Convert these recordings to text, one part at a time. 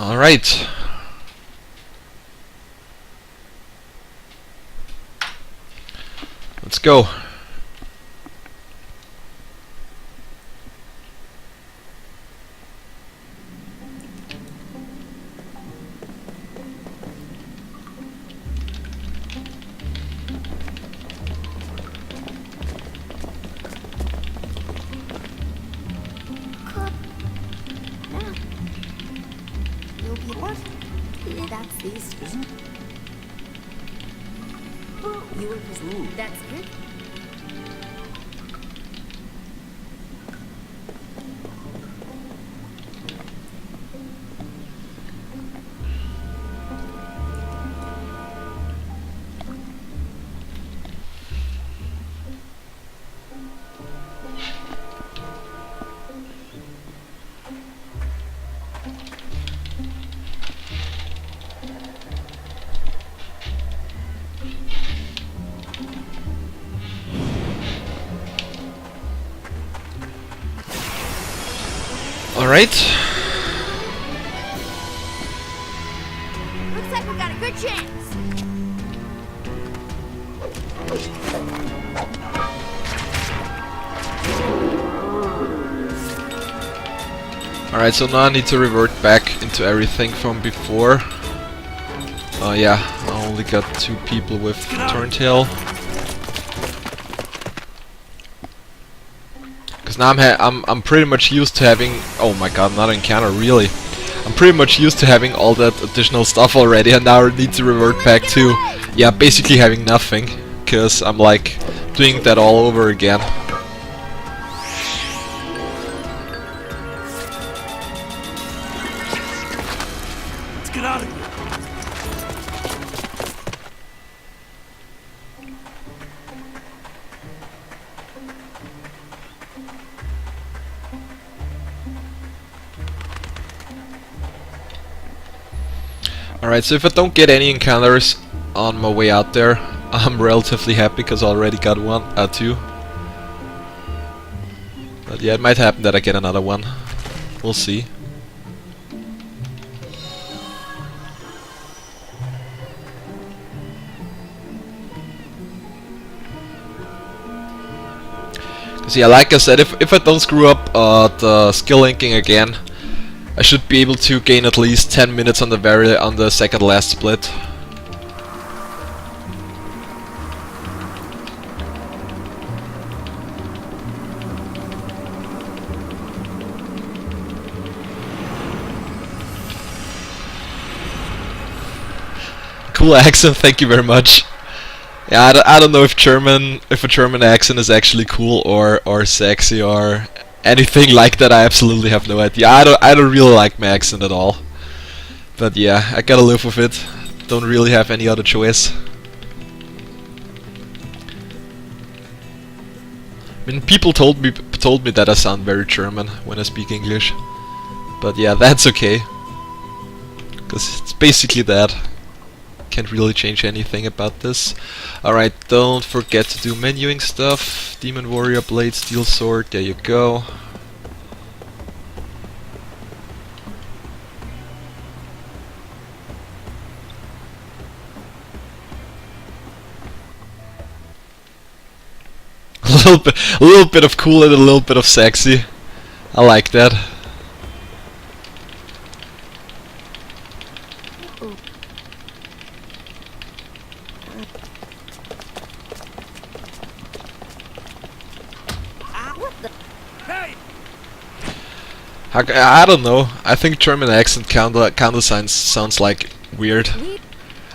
All right. Let's go. That's these, isn't it? You were presenting. That's it. Alright. Looks like we got a good chance. Alright, so now I need to revert back into everything from before. Oh yeah, I only got 2 people with Turntail. Because now I'm pretty much used to having... Oh my god, not encounter, really. I'm pretty much used to having all that additional stuff already, and now I need to revert back to... Yeah, basically having nothing. Because I'm like doing that all over again. Let's get out of here. Alright, so if I don't get any encounters on my way out there, I'm relatively happy because I already got 2. But yeah, it might happen that I get another one. We'll see. Cause yeah, like I said, if I don't screw up the skill linking again, I should be able to gain at least 10 minutes on the second last split. Cool accent, thank you very much. Yeah, I don't know if a German accent is actually cool or sexy or anything like that. I absolutely have no idea. I don't really like my accent at all. But yeah, I gotta live with it. Don't really have any other choice. I mean, people told me that I sound very German when I speak English. But yeah, that's okay. Cause it's basically that. Can't really change anything about this. Alright, don't forget to do menuing stuff. Demon Warrior Blade, Steel Sword, there you go. A little bit of cool and a little bit of sexy. I like that. I don't know. I think German accent kinda sounds like weird.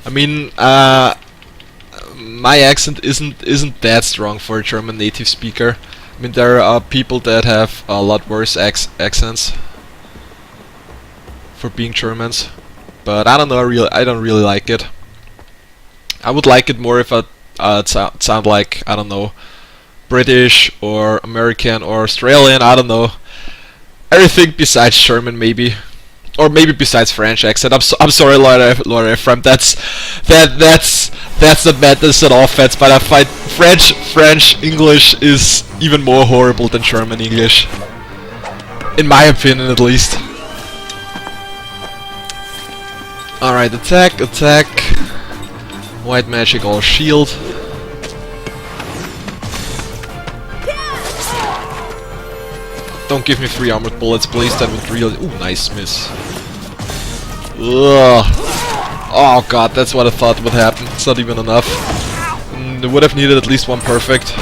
I mean, my accent isn't that strong for a German native speaker. I mean, there are people that have a lot worse accents for being Germans, but I don't know. I don't really like it. I would like it more if I sound like, I don't know, British or American or Australian. I don't know. Everything besides German, maybe, or maybe besides French accent. I'm sorry, Lord Ephraim. That's the madness at all offense. But I find French English is even more horrible than German English, in my opinion, at least. Alright, attack, attack. White magic, all shield. Don't give me 3 armored bullets, please. That would really... Ooh, nice miss. Ugh. Oh god, that's what I thought would happen. It's not even enough. It would have needed at least 1 perfect.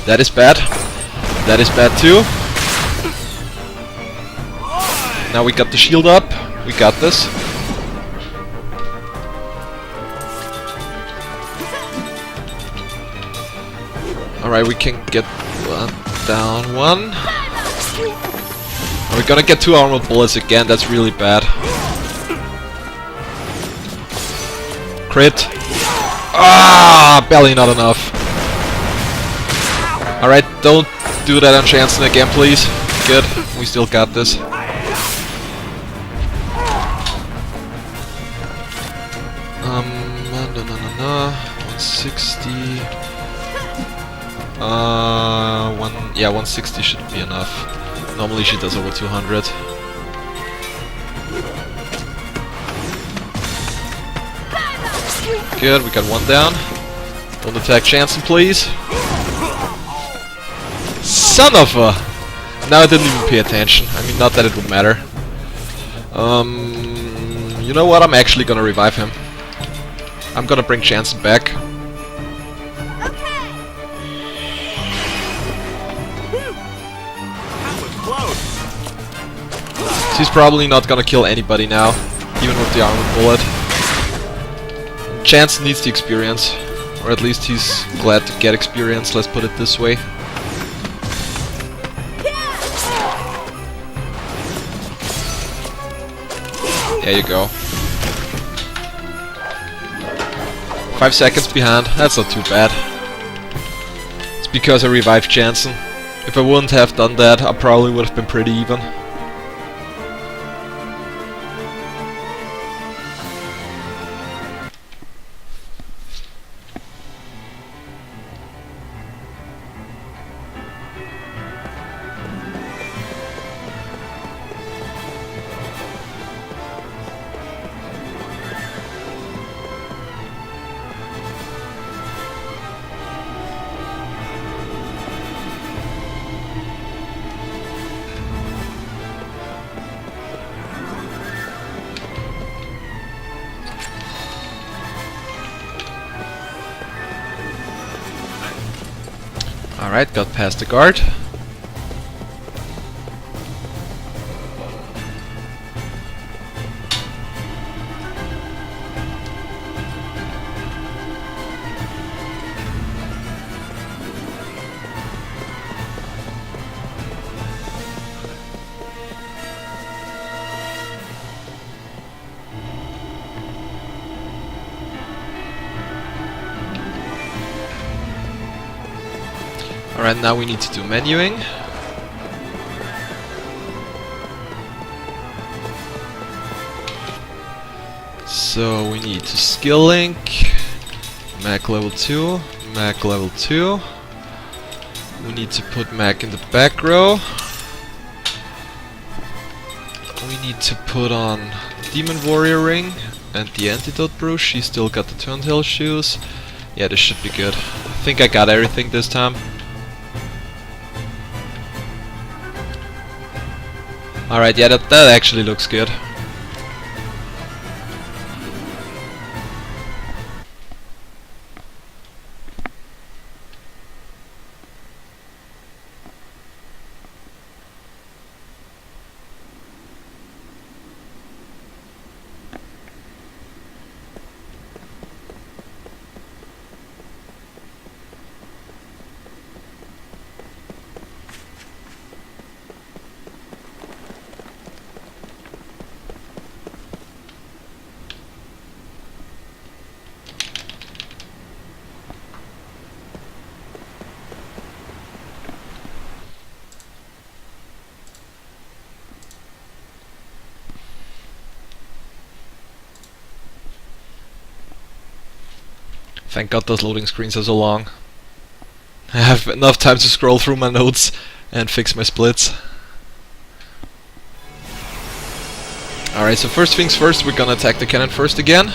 That is bad. That is bad too. Now we got the shield up. We got this. Alright, we can get one down, 1. We're gonna get 2 armored bullets again, that's really bad. Crit. Ah, barely not enough. Alright, don't do that on Jansen again, please. Good, we still got this. No. 160. Yeah, 160 should be enough. Normally she does over 200. Good, we got 1 down. Don't attack Jansen, please. Son of a... Now I didn't even pay attention. I mean, not that it would matter. You know what? I'm actually gonna revive him. I'm gonna bring Jansen back. He's probably not gonna kill anybody now, even with the armored bullet. Jansen needs the experience, or at least he's glad to get experience, let's put it this way. There you go. 5 seconds behind, that's not too bad. It's because I revived Jansen. If I wouldn't have done that, I probably would have been pretty even. Alright, got past the guard. Alright, now we need to do menuing. So we need to skill link, Mac level 2, Mac level 2. We need to put Mac in the back row. We need to put on Demon Warrior ring and the Antidote brew. She still got the Turntail shoes. Yeah, this should be good. I think I got everything this time. Alright, yeah, that actually looks good. Thank God those loading screens are so long. I have enough time to scroll through my notes and fix my splits. Alright, so first things first, we're gonna attack the cannon first again.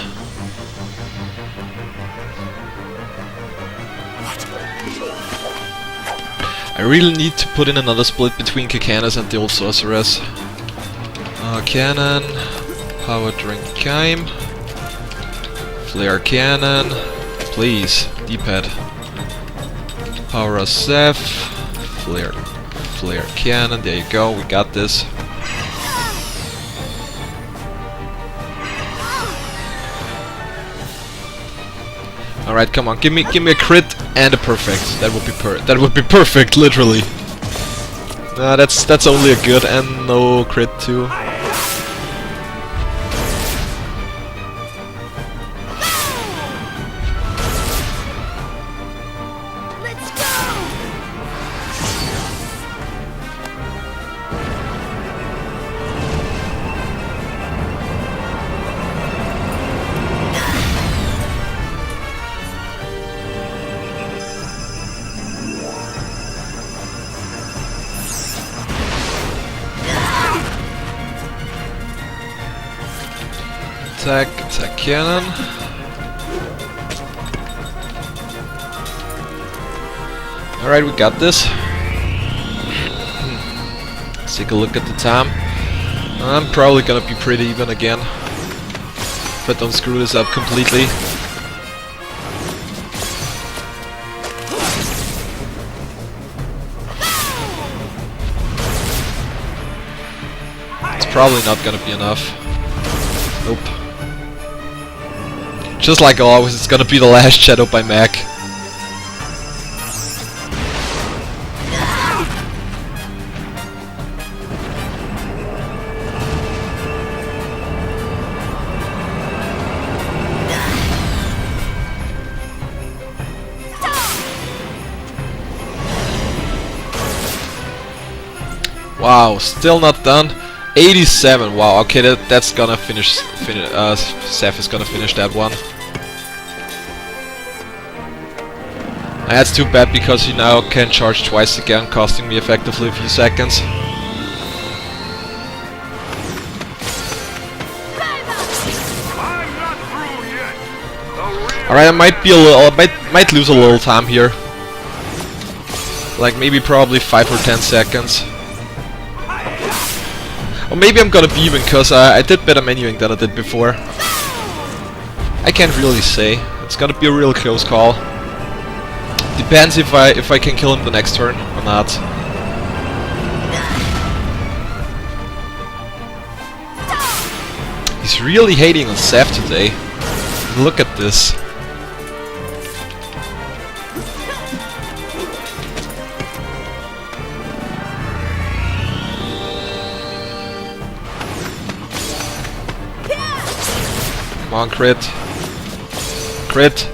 I really need to put in another split between Kakanas and the old sorceress. Cannon, power drink Keim, flare cannon, please, D-pad. Power of Seth, flare cannon, there you go, we got this. Alright, come on, give me a crit and a perfect. That would be perfect, literally. Nah, that's only a good and no crit too. Let's go! Attack cannon. Alright, we got this. Let's take a look at the time. I'm probably gonna be pretty even again, if I don't screw this up completely. It's probably not gonna be enough. Nope. Just like always, it's gonna be the last shadow by Mac. Wow, still not done. 87. Wow. Okay, that's gonna finish. Seth is gonna finish that one. That's too bad because he now can charge twice again, costing me effectively a few seconds. Alright, I might be a little, might lose a little time here. Like maybe probably 5 or 10 seconds. Or maybe I'm gonna be even, cause I did better menuing than I did before. I can't really say. It's gonna be a real close call. Depends if I can kill him the next turn or not. He's really hating on Seth today. Look at this. Come on, crit. Crit.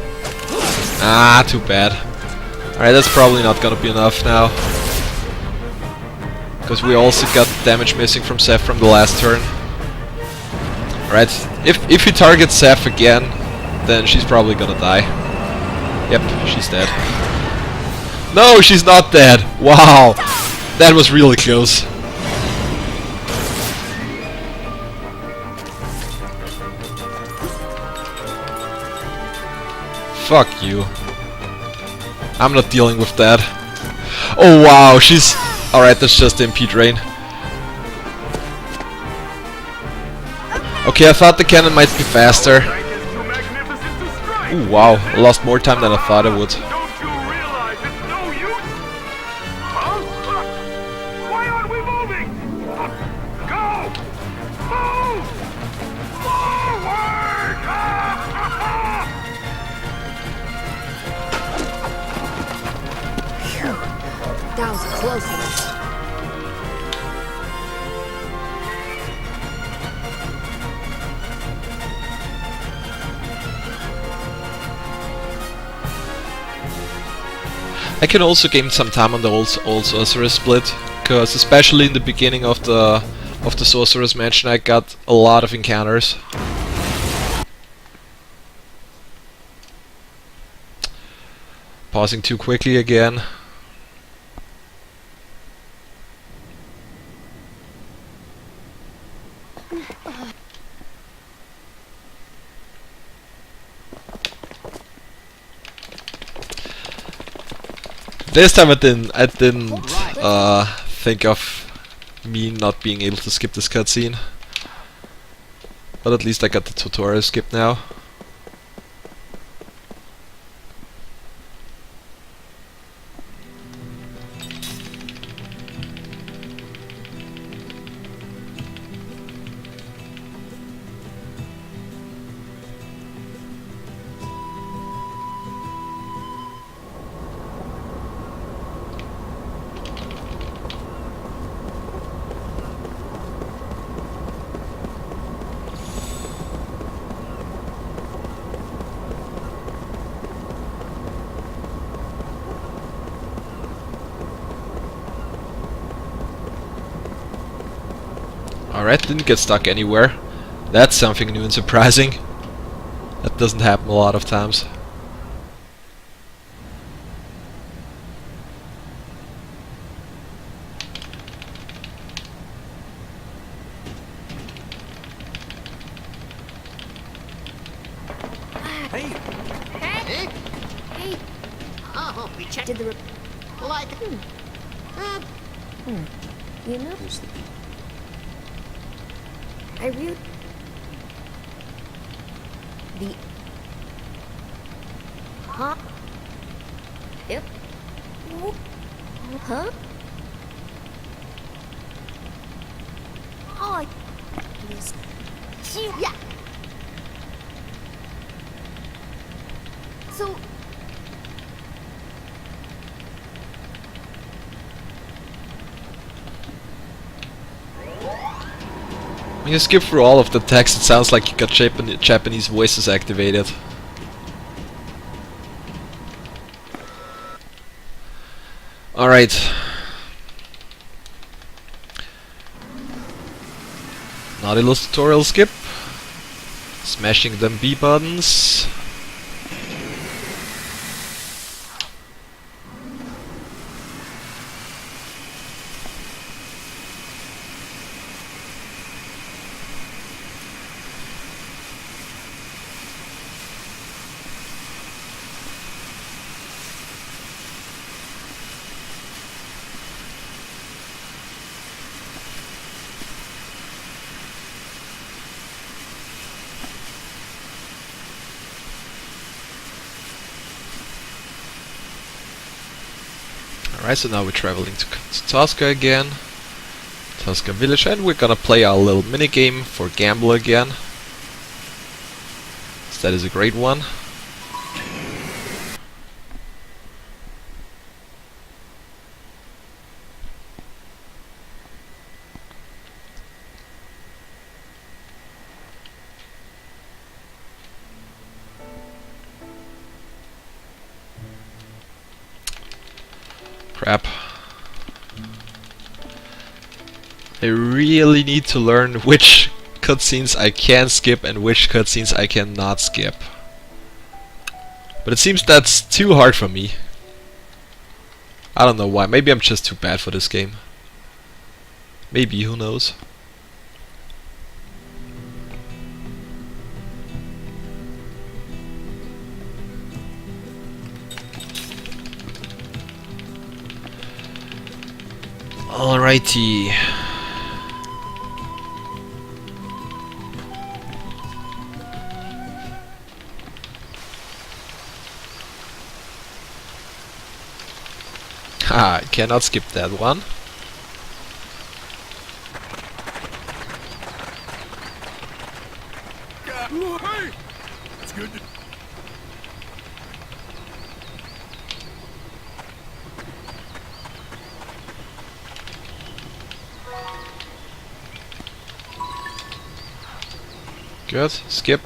Ah, too bad. Alright, that's probably not gonna be enough now. Because we also got damage missing from Seth from the last turn. Alright, if he targets Seth again, then she's probably gonna die. Yep, she's dead. No, she's not dead! Wow! That was really close. Fuck you. I'm not dealing with that. Oh wow, she's... Alright, that's just MP drain. Okay, I thought the cannon might be faster. Ooh, wow, I lost more time than I thought I would. Don't you realize it's no use? Huh? Why aren't we moving? Go! Move! Forward! That was close enough. I can also gain some time on the old sorceress split, because especially in the beginning of the sorceress mansion I got a lot of encounters. Pausing too quickly again. This time I didn't think of me not being able to skip this cutscene. But at least I got the tutorial skip now. Alright, didn't get stuck anywhere. That's something new and surprising. That doesn't happen a lot of times. Hey! Hey! Hey! Oh, we checked the like. You know, I really the huh? Yep. Huh? Oh, yes. Yeah. So. When you skip through all of the text, it sounds like you got Japanese voices activated. Alright. Nautilus tutorial skip. Smashing them B buttons. Alright, so now we're traveling to Tosca again. Tosca Village, and we're gonna play our little minigame for Gamble again. So that is a great one. Crap. I really need to learn which cutscenes I can skip and which cutscenes I cannot skip. But it seems that's too hard for me. I don't know why. Maybe I'm just too bad for this game. Maybe, who knows? Alrighty. Ah, I cannot skip that one. Hey! It's good to... Good, skip.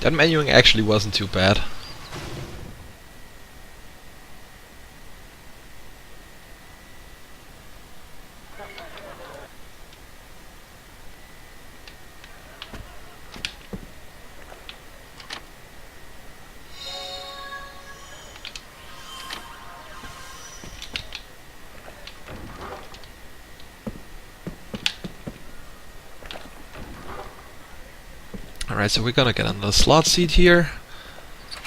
That menuing actually wasn't too bad. Alright, so we're gonna get another slot seat here.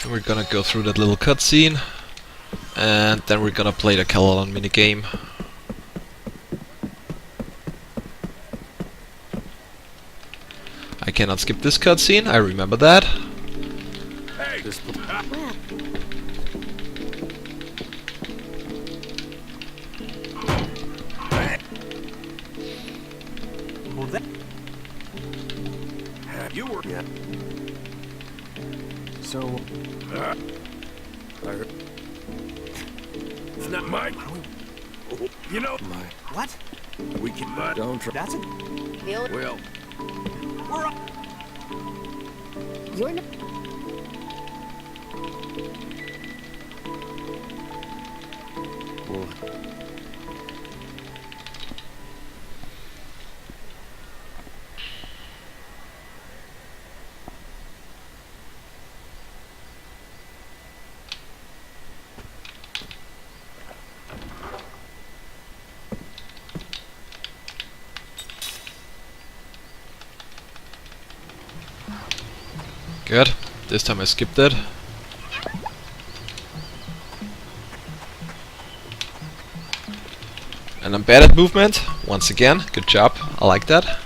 And we're gonna go through that little cutscene. And then we're gonna play the Callalon minigame. I cannot skip this cutscene, I remember that. Hey! Well, Well, that... You were... Yeah. So... I heard... It's not mine. You know... My... What? We can... Don't try... That's a... Bill, Well... We're up. you're not. Well... Good. This time I skipped it. And I'm bad at movement, once again. Good job, I like that.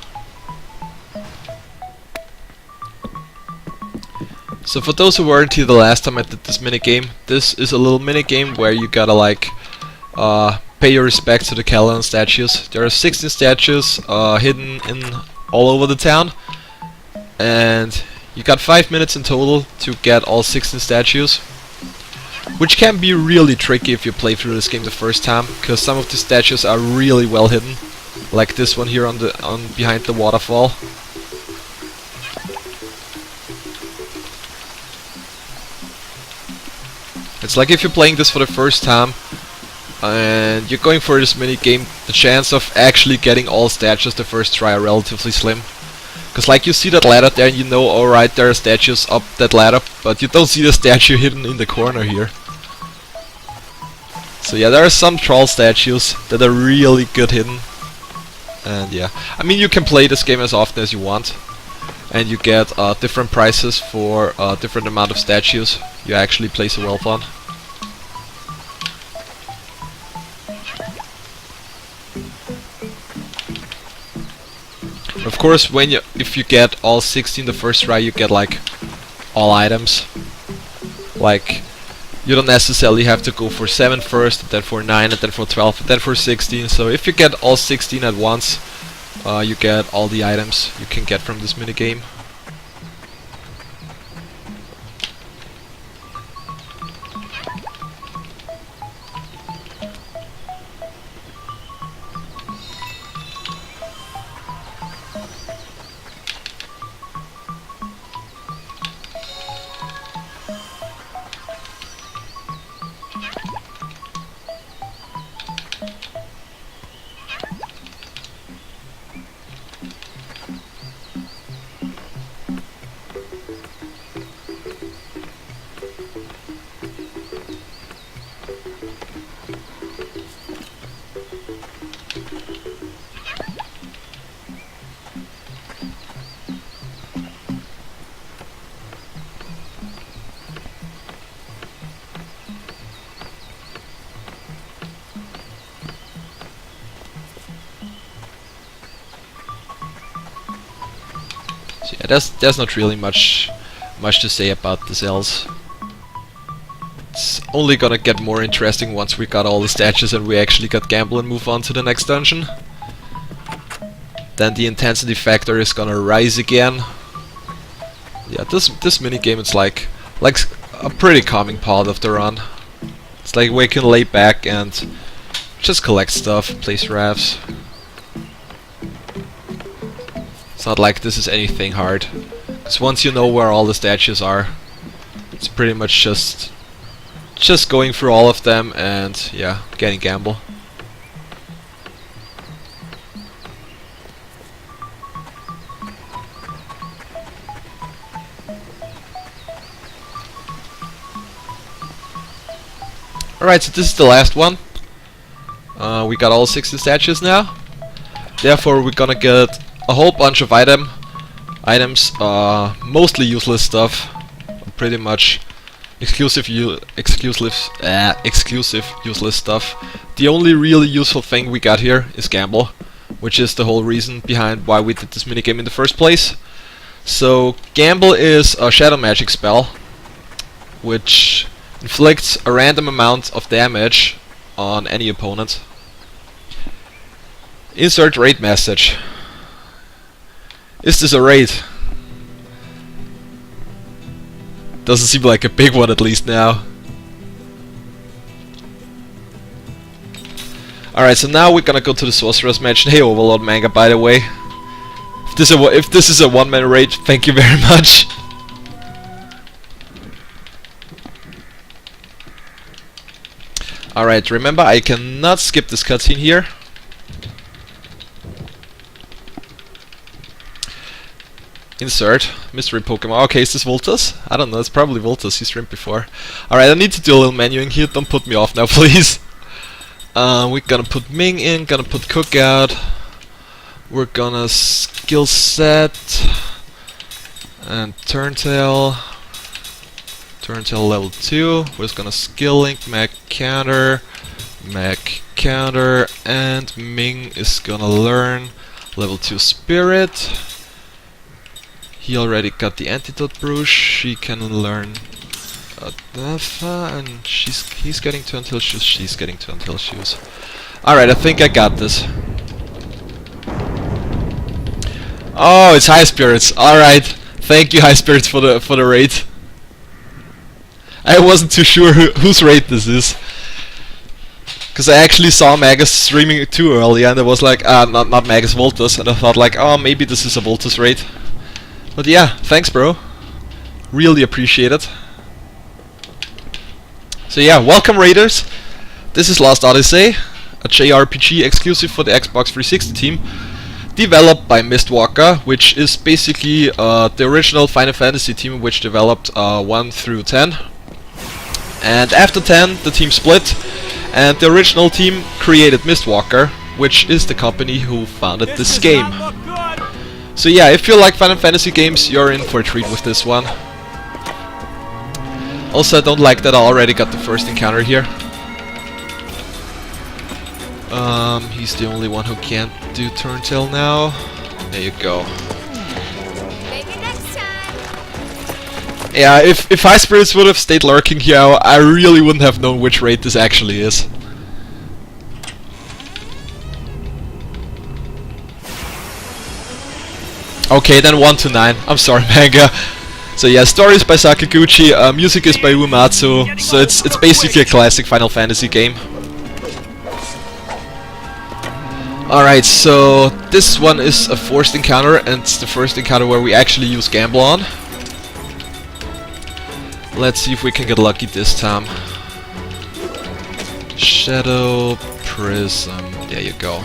So for those who weren't here the last time I did this minigame, this is a little minigame where you gotta like pay your respects to the Callalon statues. There are 16 statues hidden in all over the town, and you got 5 minutes in total to get all 16 statues, which can be really tricky if you play through this game the first time, because some of the statues are really well hidden, like this one here on behind the waterfall. It's like if you're playing this for the first time and you're going for this mini game, the chance of actually getting all statues the first try are relatively slim. Because like you see that ladder there and you know, alright, there are statues up that ladder, but you don't see the statue hidden in the corner here. So yeah, there are some troll statues that are really good hidden. And yeah, I mean, you can play this game as often as you want, and you get different prices for different amount of statues you actually place a wealth on. Of course, if you get all 16 the first try, you get like all items. Like, you don't necessarily have to go for 7 first, and then for 9, and then for 12, and then for 16. So if you get all 16 at once, you get all the items you can get from this minigame. So yeah, there's not really much to say about the cells. It's only gonna get more interesting once we got all the statues and we actually got gamble and move on to the next dungeon. Then the intensity factor is gonna rise again. Yeah, this minigame is like a pretty calming part of the run. It's like where you can lay back and just collect stuff, place rafts. It's not like this is anything hard, Because once you know where all the statues are, it's pretty much just going through all of them and yeah, getting gamble. Alright, so this is the last one. We got all 60 statues now. Therefore we're gonna get a whole bunch of items, mostly useless stuff, pretty much exclusive useless stuff. The only really useful thing we got here is gamble, which is the whole reason behind why we did this minigame in the first place. So gamble is a shadow magic spell, which inflicts a random amount of damage on any opponent. Insert raid message. Is this a raid? Doesn't seem like a big one, at least now. Alright, so now we're gonna go to the Sorcerer's Mansion. Hey Overlord Manga, by the way. If this is a one-man raid, thank you very much. Alright, remember I cannot skip this cutscene here. Insert mystery Pokemon. Okay, is this Voltus? I don't know, it's probably Voltus, he streamed before. Alright, I need to do a little menuing here, don't put me off now please. We're gonna put Ming in, gonna put Cookout. We're gonna skill set and Turntail level 2. We're just gonna skill link Mech Counter, and Ming is gonna learn level 2 Spirit. He already got the Antidote Brew. She can learn Dafa, and he's getting to Until Shoes. She's getting to Until Shoes. Alright, I think I got this. Oh, it's High Spirits. Alright, thank you High Spirits for the raid. I wasn't too sure whose raid this is, because I actually saw Magus streaming it too early, and I was like, not Magus, Voltus, and I thought like, oh, maybe this is a Voltus raid. But yeah, thanks bro. Really appreciate it. So yeah, welcome raiders. This is Lost Odyssey, a JRPG exclusive for the Xbox 360 team, developed by Mistwalker, which is basically the original Final Fantasy team which developed 1 through 10. And after 10, the team split, and the original team created Mistwalker, which is the company who founded this game. So yeah, if you like Final Fantasy games, you're in for a treat with this one. Also, I don't like that I already got the first encounter here. He's the only one who can't do Turntail now. There you go. Yeah, if High Spirits would have stayed lurking here, I really wouldn't have known which raid this actually is. Okay, then 1 to 9. I'm sorry, Manga. So yeah, story is by Sakaguchi, music is by Uematsu, so it's basically a classic Final Fantasy game. Alright, so this one is a forced encounter, and it's the first encounter where we actually use Gamble on. Let's see if we can get lucky this time. Shadow Prism, there you go.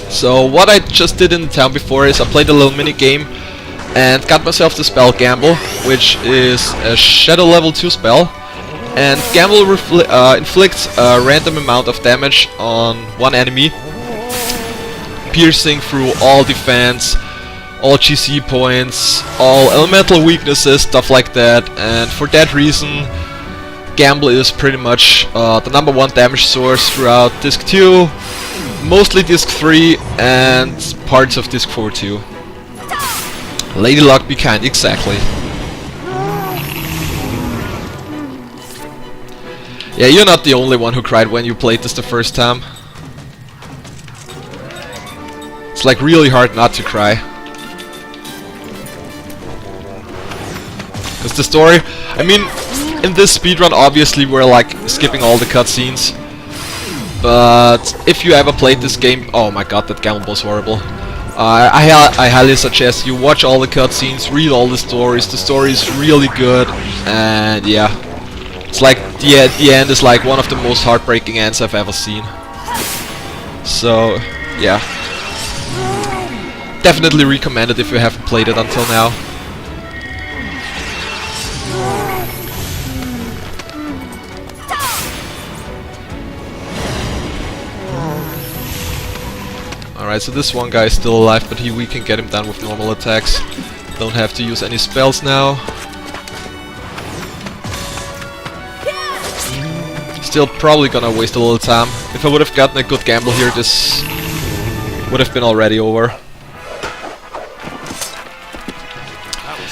So what I just did in the town before is I played a little mini game and got myself the spell Gamble, which is a Shadow level 2 spell. And Gamble inflicts a random amount of damage on one enemy, piercing through all defense, all GC points, all elemental weaknesses, stuff like that. And for that reason, Gamble is pretty much the #1 damage source throughout Disc 2, mostly Disc 3 and parts of Disc 4 too. Lady Luck, be kind, exactly. Yeah, you're not the only one who cried when you played this the first time. It's like really hard not to cry. Because the story, I mean, in this speedrun obviously we're like skipping all the cutscenes. But if you ever played this game, oh my god, that gamble was horrible. I highly suggest you watch all the cutscenes, read all the stories. The story is really good, and yeah, it's like the end is like one of the most heartbreaking ends I've ever seen. So yeah, definitely recommend it if you haven't played it until now. Alright, so this one guy is still alive, but we can get him down with normal attacks. Don't have to use any spells now. Still probably gonna waste a little time. If I would have gotten a good gamble here, this would have been already over.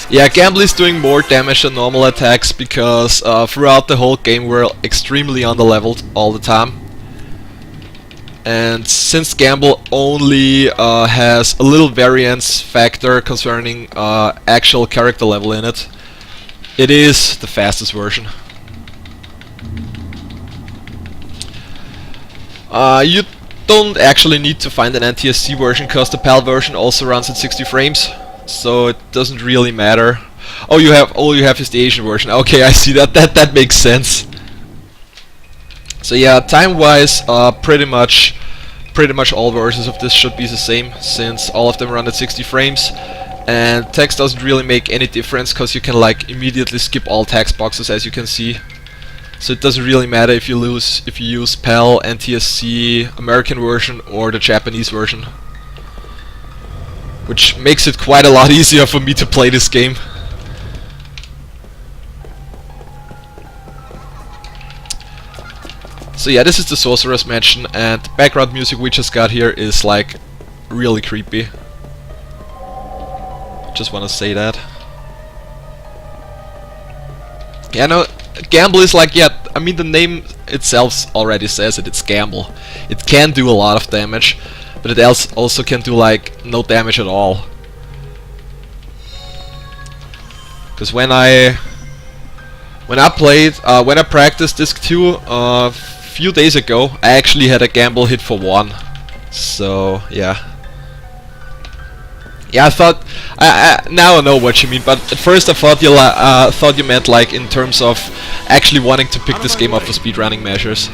Yeah, Gamble is doing more damage than normal attacks because throughout the whole game we're extremely underleveled all the time. And since Gamble only has a little variance factor concerning actual character level in it, it is the fastest version. You don't actually need to find an NTSC version because the PAL version also runs at 60 frames, so it doesn't really matter. Oh, all you have is the Asian version. Okay, I see that. That makes sense. So yeah, time-wise, pretty much all versions of this should be the same, since all of them run at 60 frames, and text doesn't really make any difference because you can like immediately skip all text boxes, as you can see. So it doesn't really matter if you use PAL, NTSC, American version or the Japanese version, which makes it quite a lot easier for me to play this game. So yeah, this is the Sorcerer's Mansion, and the background music we just got here is like really creepy. Just wanna say that. Yeah, no, Gamble is like, yeah, I mean the name itself already says it, it's Gamble. It can do a lot of damage, but it also can do like no damage at all. Because when I practiced Disc2 few days ago, I actually had a Gamble hit for 1. So yeah. Yeah, I thought now I know what you mean, but at first I thought you meant like in terms of actually wanting to pick this game up for speedrunning measures.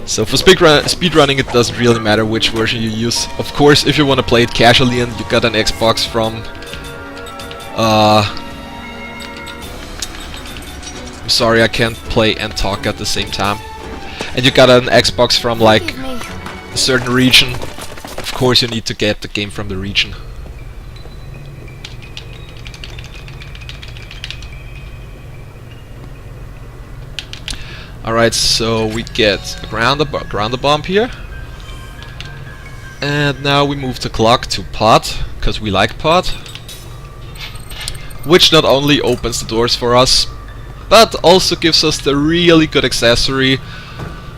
So for speedrunning, it doesn't really matter which version you use. Of course, if you want to play it casually and you got an Xbox from I'm sorry, I can't play and talk at the same time. And you got an Xbox from like a certain region, of course you need to get the game from the region. Alright, so we get a grounder bomb here. And now we move the clock to pot, because we like pot. Which not only opens the doors for us, but also gives us the really good accessory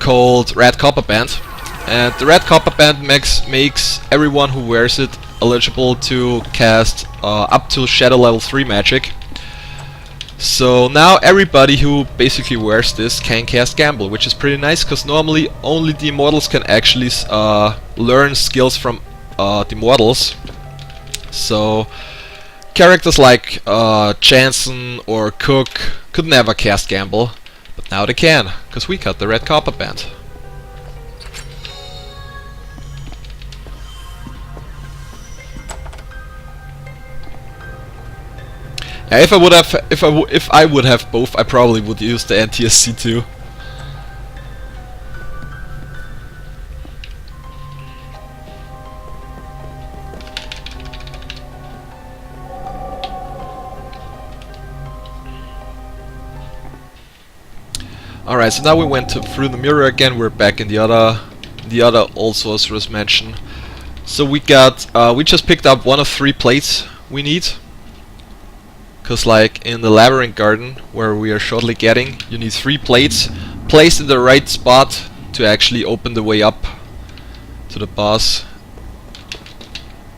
called Red Copper Band. And the Red Copper Band makes everyone who wears it eligible to cast up to Shadow Level 3 magic. So now everybody who basically wears this can cast Gamble, which is pretty nice, because normally only the Immortals can actually learn skills from the Immortals. So characters like Jansen or Cook could never cast Gamble, but now they can, because we got the Red Copper Band. Yeah, if I would have both, I probably would use the NTSC too. Alright, so now we went through the mirror again. We're back in the other old Sorcerer's Mansion. So we just picked up one of 3 plates we need. Cause like in the Labyrinth Garden, where we are shortly getting, you need 3 plates placed in the right spot to actually open the way up to the boss.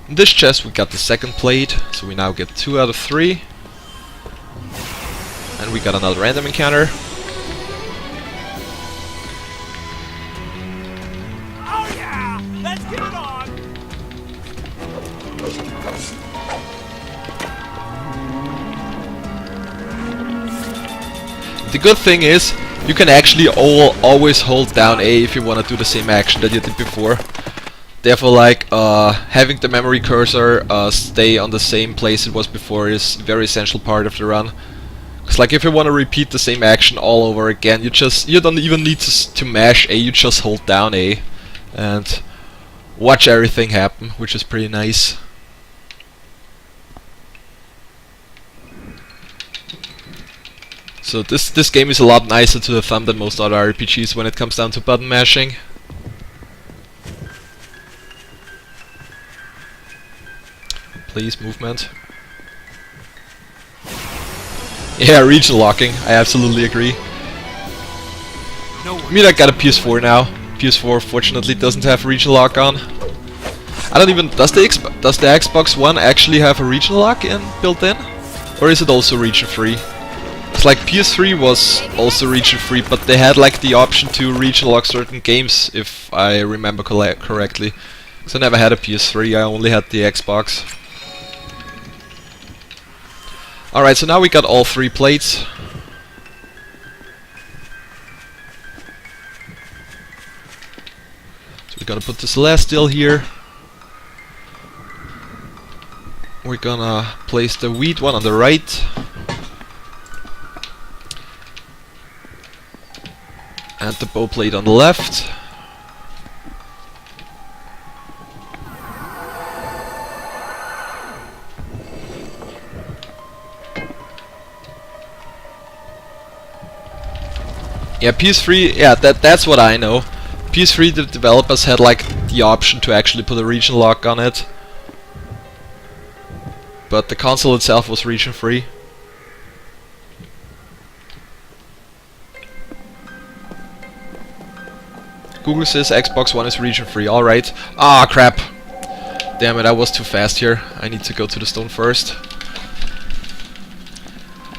In this chest we got the 2nd plate, so we now get 2 out of 3. And we got another random encounter. The good thing is, you can actually always hold down A if you want to do the same action that you did before. Therefore, like, having the memory cursor stay on the same place it was before is a very essential part of the run. Because, like, if you want to repeat the same action all over again, you don't even need to mash A, you just hold down A and watch everything happen, which is pretty nice. So this game is a lot nicer to the thumb than most other RPGs when it comes down to button mashing. Please, movement. Yeah, region locking, I absolutely agree. I mean, I got a PS4 now. PS4 fortunately doesn't have region lock on. I don't even... Does the Xbox One actually have a region lock built in? Or is it also region free? It's like PS3 was also region free, but they had like the option to region lock certain games, if I remember correctly. So I never had a PS3, I only had the Xbox. Alright, so now we got all 3 plates. So we're gonna put the Celestial here. We're gonna place the wheat one on the right. And the bow plate on the left. Yeah, PS3, yeah, that's what I know. PS3, the developers had like the option to actually put a region lock on it. But the console itself was region free. Google says Xbox One is region free, alright. Ah, crap. Damn it, I was too fast here. I need to go to the stone first.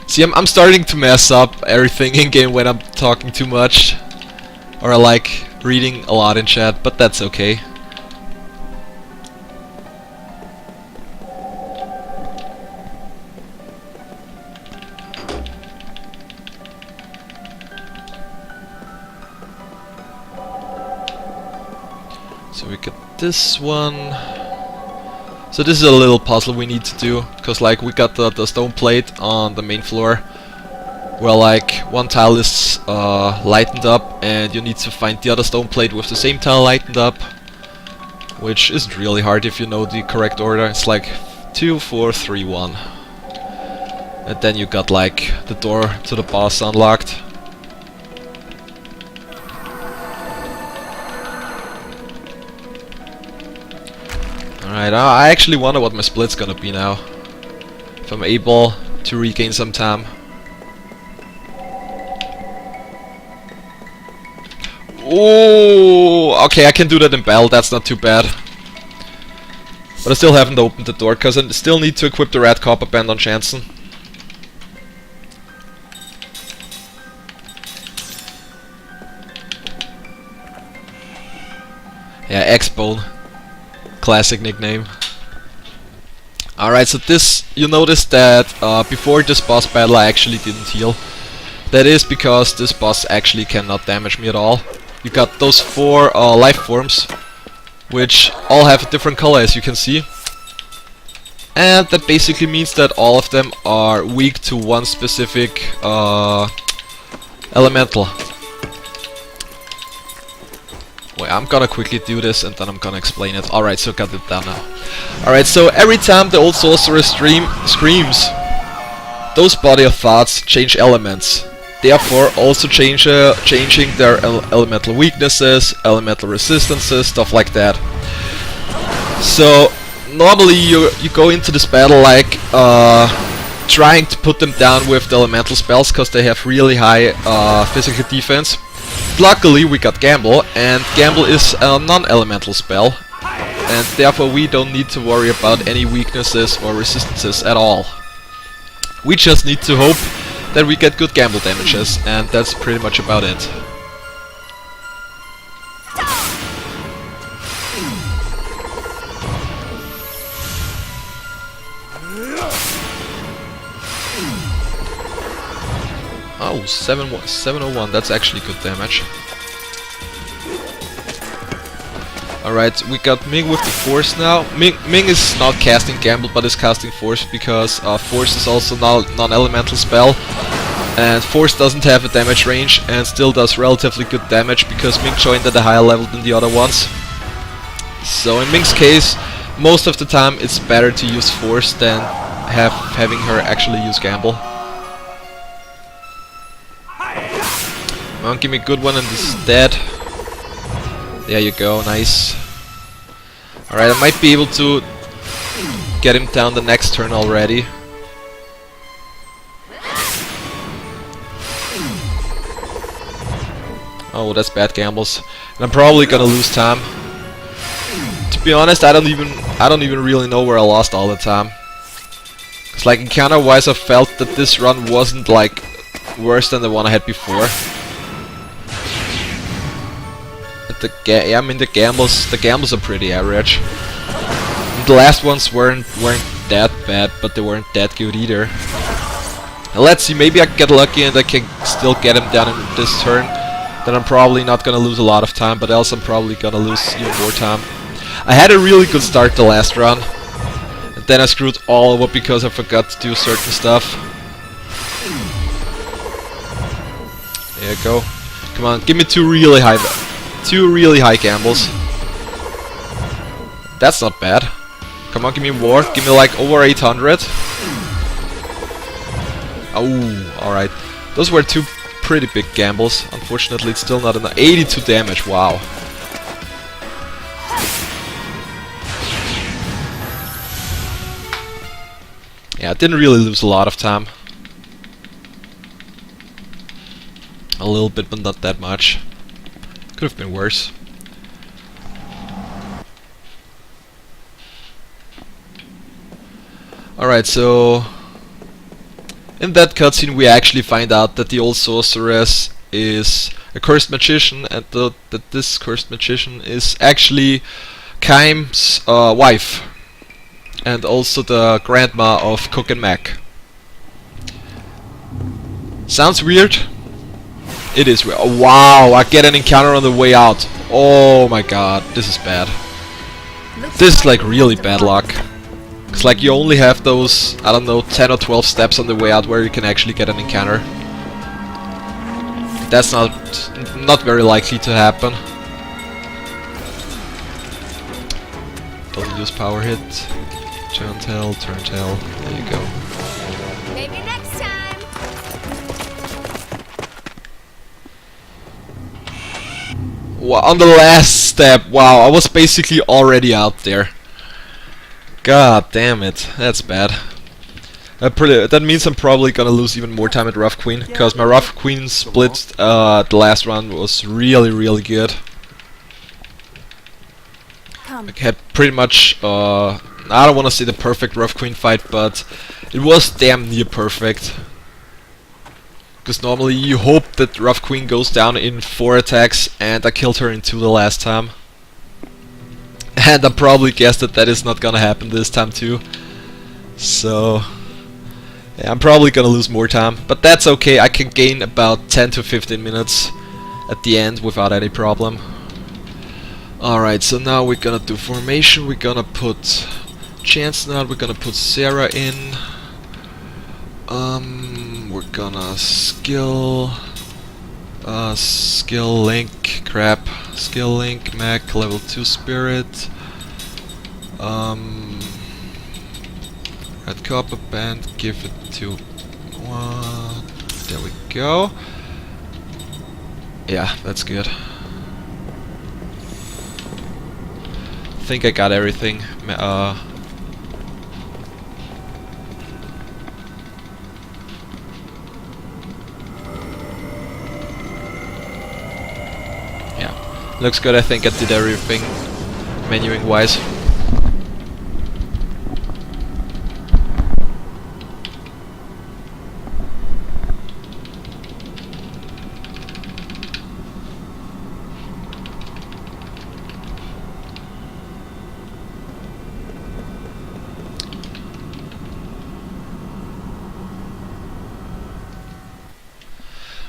See, I'm starting to mess up everything in-game when I'm talking too much. Or like, reading a lot in chat, but that's okay. So we get this one. So this is a little puzzle we need to do, because like we got the stone plate on the main floor, where like one tile is lightened up, and you need to find the other stone plate with the same tile lightened up, which isn't really hard if you know the correct order. It's like 2, 4, 3, 1, and then you got like the door to the boss unlocked. Alright, I actually wonder what my split's gonna be now, if I'm able to regain some time. Oh, okay, I can do that in battle, that's not too bad. But I still haven't opened the door, because I still need to equip the red copper band on Jansen. Yeah, X-Bone. Classic nickname. Alright, so this, you notice that before this boss battle I actually didn't heal. That is because this boss actually cannot damage me at all. You got those 4 life forms, which all have a different color, as you can see. And that basically means that all of them are weak to one specific elemental. Wait, I'm gonna quickly do this and then I'm gonna explain it. Alright, so got it down now. Alright, so every time the old sorceress screams, those body of thoughts change elements. Therefore, also changing their elemental weaknesses, elemental resistances, stuff like that. So, normally you go into this battle like trying to put them down with the elemental spells, because they have really high physical defense. Luckily we got Gamble, and Gamble is a non-elemental spell, and therefore we don't need to worry about any weaknesses or resistances at all. We just need to hope that we get good Gamble damages, and that's pretty much about it. Oh, 701, that's actually good damage. Alright, we got Ming with the Force now. Ming is not casting Gamble, but is casting Force because Force is also non-elemental spell. And Force doesn't have a damage range and still does relatively good damage because Ming joined at a higher level than the other ones. So in Ming's case, most of the time it's better to use Force than having her actually use Gamble. Come on, give me a good one and this is dead. There you go, nice. Alright, I might be able to get him down the next turn already. Oh, that's bad gambles. And I'm probably gonna lose time. To be honest, I don't even really know where I lost all the time. Cause like encounter wise I felt that this run wasn't like worse than the one I had before. I mean the gambles are pretty average. And the last ones weren't that bad, but they weren't that good either. Now let's see, maybe I get lucky and I can still get him down in this turn. Then I'm probably not gonna lose a lot of time, but else I'm probably gonna lose even more time. I had a really good start the last run, and then I screwed all over because I forgot to do certain stuff. There you go. Come on, give me two really high gambles. That's not bad. Come on, give me more. Give me like over 800. Oh, alright. Those were two pretty big gambles. Unfortunately, it's still not enough. 82 damage, wow. Yeah, I didn't really lose a lot of time. A little bit, but not that much. Could have been worse. Alright, so in that cutscene we actually find out that the old sorceress is a cursed magician, and that this cursed magician is actually Kaim's wife, and also the grandma of Cook and Mac. Sounds weird? It is weird. Oh, wow, I get an encounter on the way out. Oh my god, this is bad. This is like really bad luck. Cause like you only have those, I don't know, 10 or 12 steps on the way out where you can actually get an encounter. That's not very likely to happen. Don't use power hit. Turn tail, there you go. Maybe next time. Wow, on the last step, wow, I was basically already out there. God damn it, that's bad. That means I'm probably gonna lose even more time at Rough Queen, because my Rough Queen split the last round was really good. I had pretty much, I don't want to say the perfect Rough Queen fight, but it was damn near perfect. Because normally you hope that Rough Queen goes down in 4 attacks, and I killed her in 2 the last time. And I probably guessed that that is not gonna happen this time too. So yeah, I'm probably gonna lose more time, but that's okay. I can gain about 10 to 15 minutes at the end without any problem. Alright, so now we're gonna do formation. We're gonna put Chance Nut, we're gonna put Sarah in. We're gonna skill link, crap. Skill link, Mac, level 2 spirit. Red copper band, give it to 1. There we go. Yeah, that's good. I think I got everything. Looks good, I think I did everything menuing wise.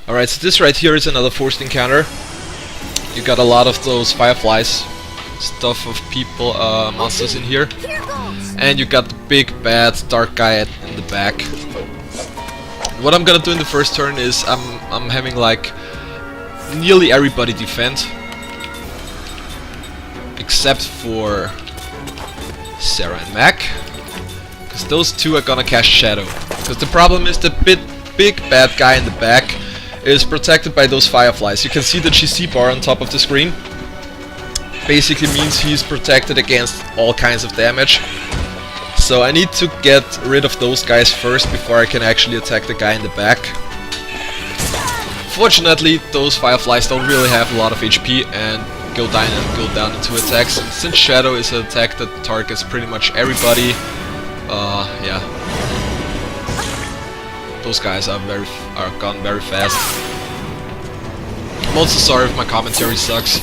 Alright, so this right here is another forced encounter. You got a lot of those fireflies, stuff of people, monsters in here. Here goes. And you got the big bad dark guy in the back. What I'm gonna do in the first turn is I'm having like nearly everybody defend, except for Sarah and Mac, because those two are gonna cast Shadow. Because the problem is the big bad guy in the back is protected by those fireflies. You can see the GC bar on top of the screen. Basically means he's protected against all kinds of damage. So I need to get rid of those guys first before I can actually attack the guy in the back. Fortunately, those fireflies don't really have a lot of HP and go down into attacks. And since Shadow is an attack that targets pretty much everybody, yeah, those guys are gone very fast. I'm also sorry if my commentary sucks.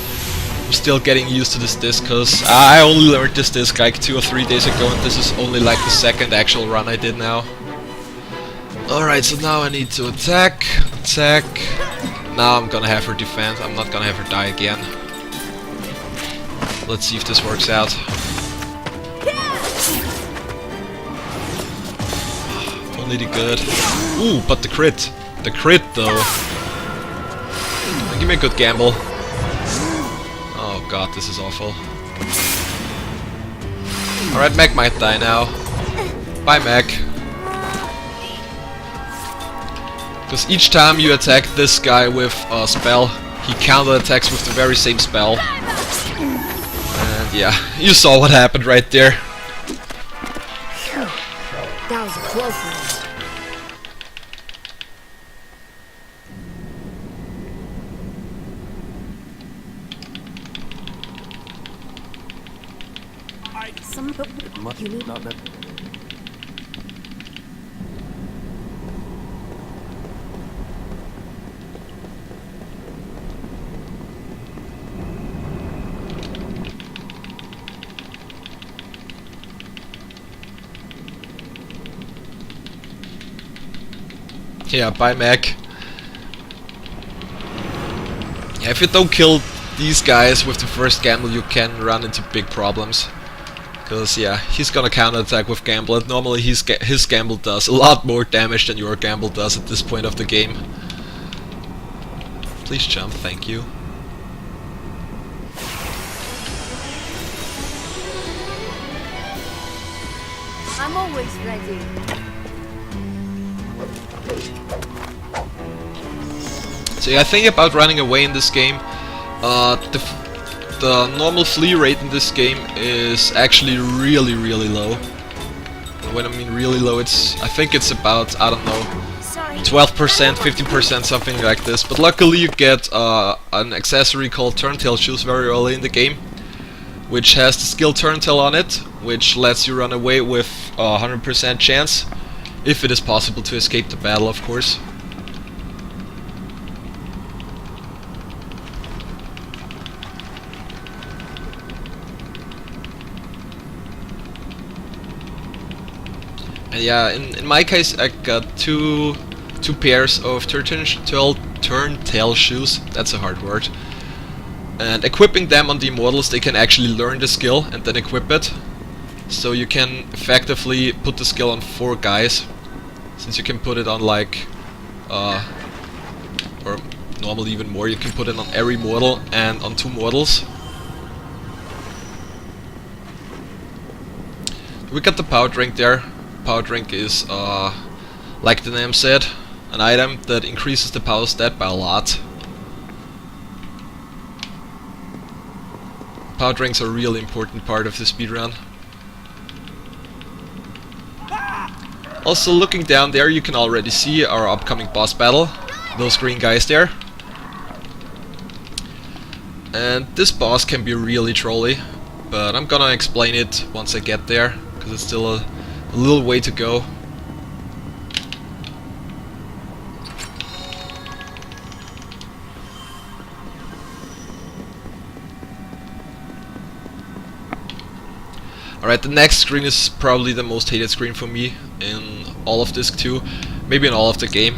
I'm still getting used to this disc because I only learned this disc like 2 or 3 days ago, and this is only like the second actual run I did now. Alright, so now I need to attack. Now I'm gonna have her defend. I'm not gonna have her die again. Let's see if this works out. Only the good. Ooh, but the crit. The crit though. Give me a good gamble. Oh god, this is awful. Alright, Mac might die now. Bye, Mac. Because each time you attack this guy with a spell, he counter-attacks with the very same spell. And yeah, you saw what happened right there. That was a close one. It must not that. Yeah, bye, Mac. Yeah, if you don't kill these guys with the first gamble, you can run into big problems. Because, yeah, he's gonna counterattack with gamble, and normally his gamble does a lot more damage than your gamble does at this point of the game. Please jump, thank you. I'm always ready. So yeah, think about running away in this game. The normal flee rate in this game is actually really low. And when I mean really low, I think it's about, I don't know, Sorry. 12%, 15%, something like this. But luckily you get an accessory called Turntail Shoes very early in the game, which has the skill Turntail on it, which lets you run away with a 100% chance, if it is possible to escape the battle, of course. And yeah, in my case I got two pairs of Turntail shoes, that's a hard word. And equipping them on the immortals, they can actually learn the skill and then equip it. So you can effectively put the skill on 4 guys, since you can put it on like, or normally even more, you can put it on every mortal and on 2 mortals. We got the power drink there. Power drink is, like the name said, an item that increases the power stat by a lot. Power drinks are a really important part of the speedrun. Also, looking down there, you can already see our upcoming boss battle. Those green guys there. And this boss can be really trolly, but I'm gonna explain it once I get there, because it's still a little way to go. Alright, the next screen is probably the most hated screen for me in all of Disc 2, maybe in all of the game.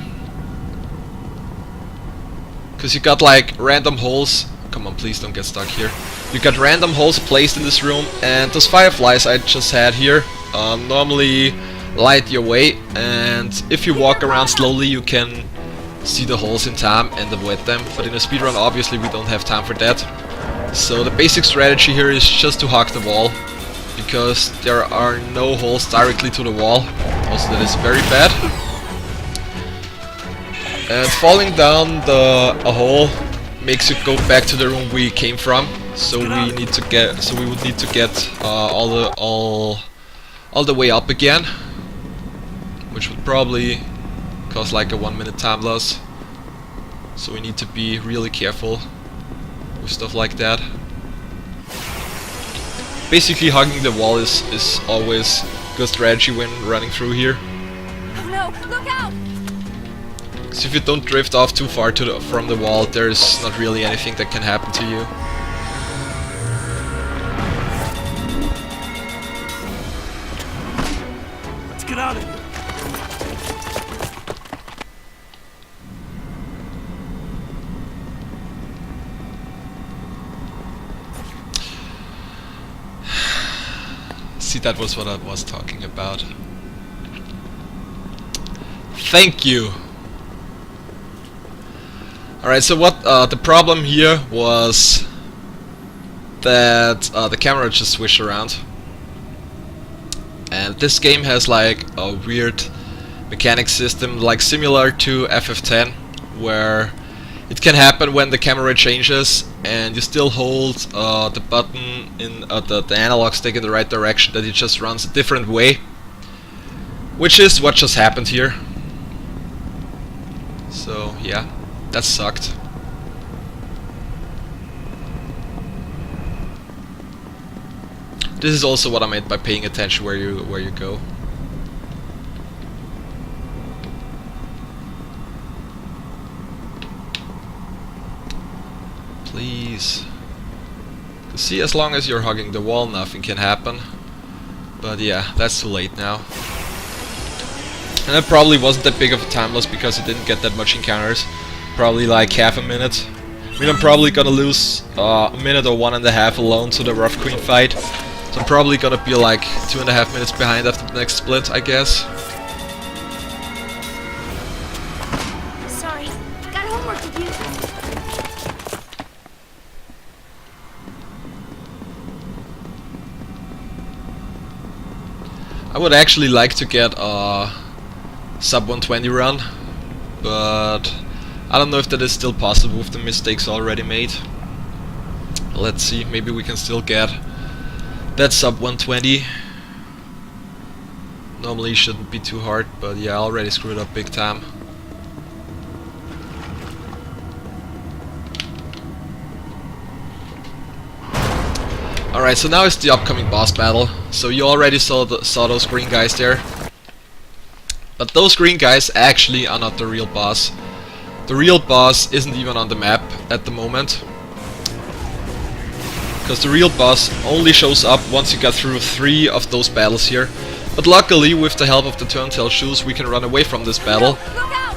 because you got like random holes. Come on, please don't get stuck here. You got random holes placed in this room, and those fireflies I just had here normally light your way, and if you walk around slowly you can see the holes in time and avoid them. But in a speedrun obviously we don't have time for that. So the basic strategy here is just to hug the wall, because there are no holes directly to the wall. Also that is very bad. And falling down a hole makes you go back to the room we came from. So we would need to get all the way up again, which would probably cause like a 1 minute time loss. So we need to be really careful with stuff like that. Basically hugging the wall is always good strategy when running through here. Oh no, look out! Because if you don't drift off too far from the wall, there's not really anything that can happen to you. Let's get out of here. See, that was what I was talking about. Thank you! Alright, so what the problem here was that the camera just switched around. And this game has like a weird mechanic system, like similar to FF10, where it can happen when the camera changes and you still hold the button in the analog stick in the right direction, that it just runs a different way, which is what just happened here. So yeah, that sucked. This is also what I meant by paying attention where you go. Please. See, as long as you're hugging the wall, nothing can happen. But yeah, that's too late now. And it probably wasn't that big of a time loss because it didn't get that much encounters. Probably like half a minute. I mean, I'm probably gonna lose a minute or 1.5 alone to the Rough Queen fight. So I'm probably gonna be like 2.5 minutes behind after the next split, I guess. Sorry, got homework to do. I would actually like to get a sub 120 run, but I don't know if that is still possible with the mistakes already made. Let's see, maybe we can still get that sub 120. Normally it shouldn't be too hard, but yeah, I already screwed up big time. Alright, so now it's the upcoming boss battle. So you already saw those green guys there. But those green guys actually are not the real boss. The real boss isn't even on the map at the moment. Because the real boss only shows up once you get through 3 of those battles here. But luckily, with the help of the Turntail shoes, we can run away from this battle.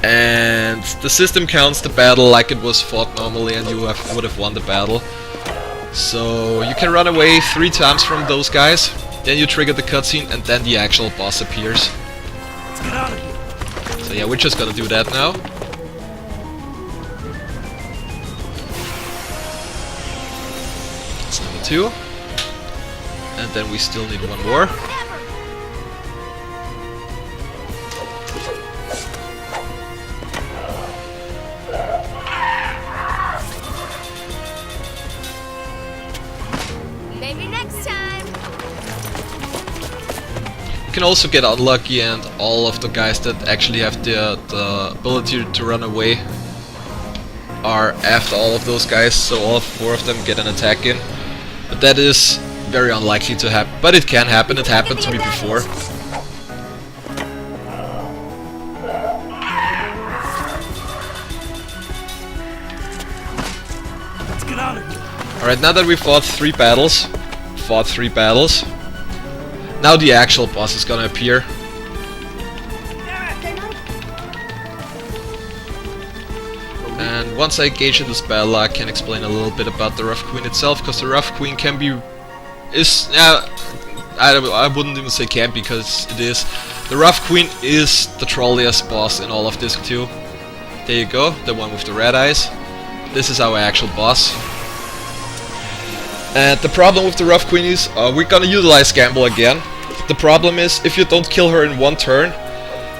And the system counts the battle like it was fought normally, and you would have won the battle. So you can run away 3 times from those guys, then you trigger the cutscene, and then the actual boss appears. Let's get out of here. So yeah, we're just gonna do that now. That's number 2. And then we still need 1 more. Maybe next time. You can also get unlucky, and all of the guys that actually have the ability to run away are after all of those guys, so all 4 of them get an attack in. But that is very unlikely to happen, but it can happen. It happened to me before. Let's get out of here. Alright, now that we fought 3 battles, now the actual boss is gonna appear. The And once I engage in this battle, I can explain a little bit about the Rough Queen itself, because the Rough Queen can be... I wouldn't even say can, because it is. The Rough Queen is the trolliest boss in all of Disc 2. There you go, the one with the red eyes. This is our actual boss. And the problem with the Rough Queen is, we're gonna utilize Gamble again. The problem is, if you don't kill her in one turn,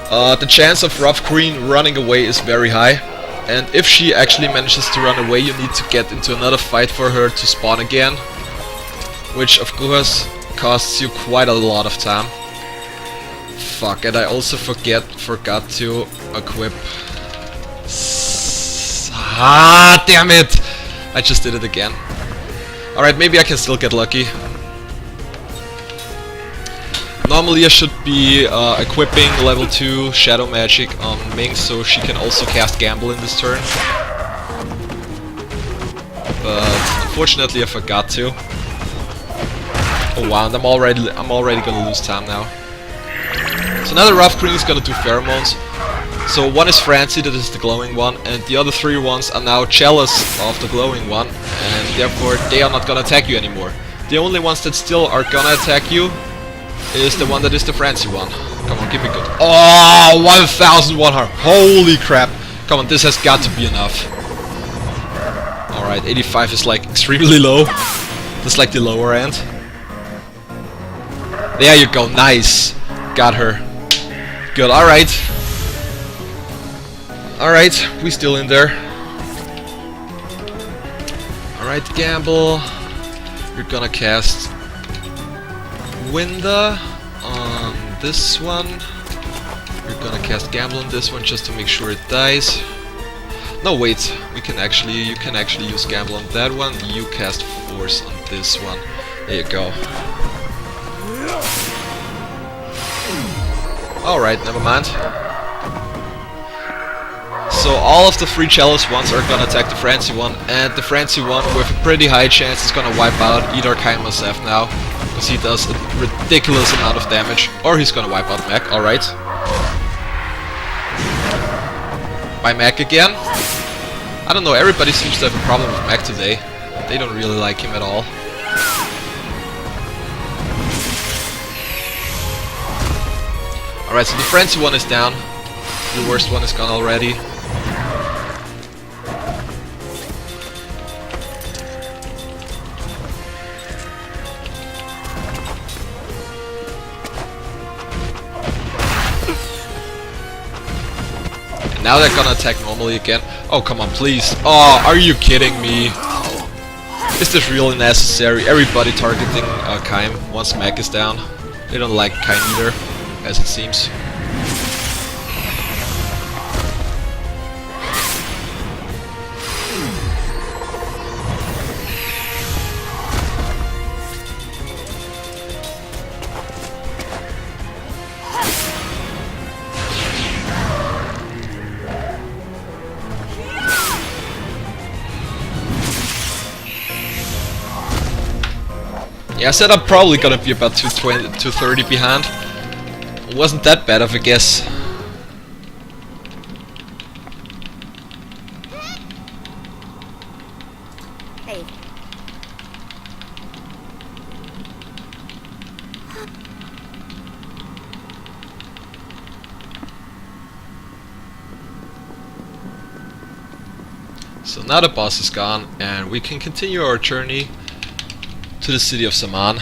the chance of Rough Queen running away is very high. And if she actually manages to run away, you need to get into another fight for her to spawn again. Which of course costs you quite a lot of time. Fuck, and I also forgot to equip... damn it! I just did it again. Alright, maybe I can still get lucky. Normally I should be equipping level 2 Shadow Magic on Ming, so she can also cast Gamble in this turn. But unfortunately I forgot to. Oh wow, and I'm already gonna lose time now. So now the Rough Queen is gonna do pheromones. So one is Francie, that is the glowing one, and the other 3 ones are now jealous of the glowing one, and therefore they are not gonna attack you anymore. The only ones that still are gonna attack you is the one that is the Francie one. Come on, give me good. Oh, 1100. Holy crap. Come on, this has got to be enough. Alright, 85 is like extremely low. That's like the lower end. There you go, nice. Got her. Good, alright. Alright, we still in there. Alright, Gamble. You're gonna cast Winda on this one. We're gonna cast Gamble on this one just to make sure it dies. No, wait, you can actually use Gamble on that one. You cast Force on this one. There you go. Alright, never mind. So all of the 3 jealous ones are gonna attack the Francie one, and the Francie one with a pretty high chance is gonna wipe out either Kaima's F now. Because he does a ridiculous amount of damage. Or he's gonna wipe out Mac, alright. By Mac again? I don't know, everybody seems to have a problem with Mac today. They don't really like him at all. Alright, so the Francie one is down. The worst one is gone already. Now they're gonna attack normally again. Oh, come on, please. Oh, are you kidding me? Is this really necessary? Everybody targeting Kaim once Mac is down. They don't like Kaim either, as it seems. Yeah, I said I'm probably gonna be about 220, 230 behind. It wasn't that bad of a guess. Hey. So now the boss is gone, and we can continue our journey to the city of Saman.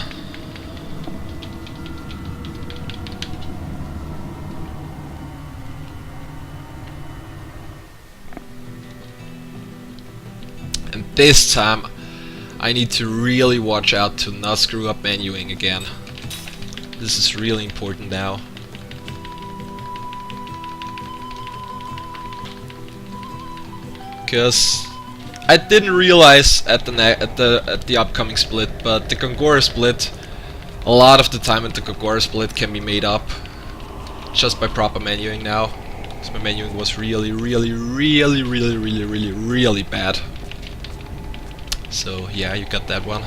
And this time I need to really watch out to not screw up menuing again. This is really important now. Because I didn't realize at the upcoming split, but the Gongora split, a lot of the time in the Gongora split can be made up just by proper menuing now. Because my menuing was really bad. So yeah, you got that one.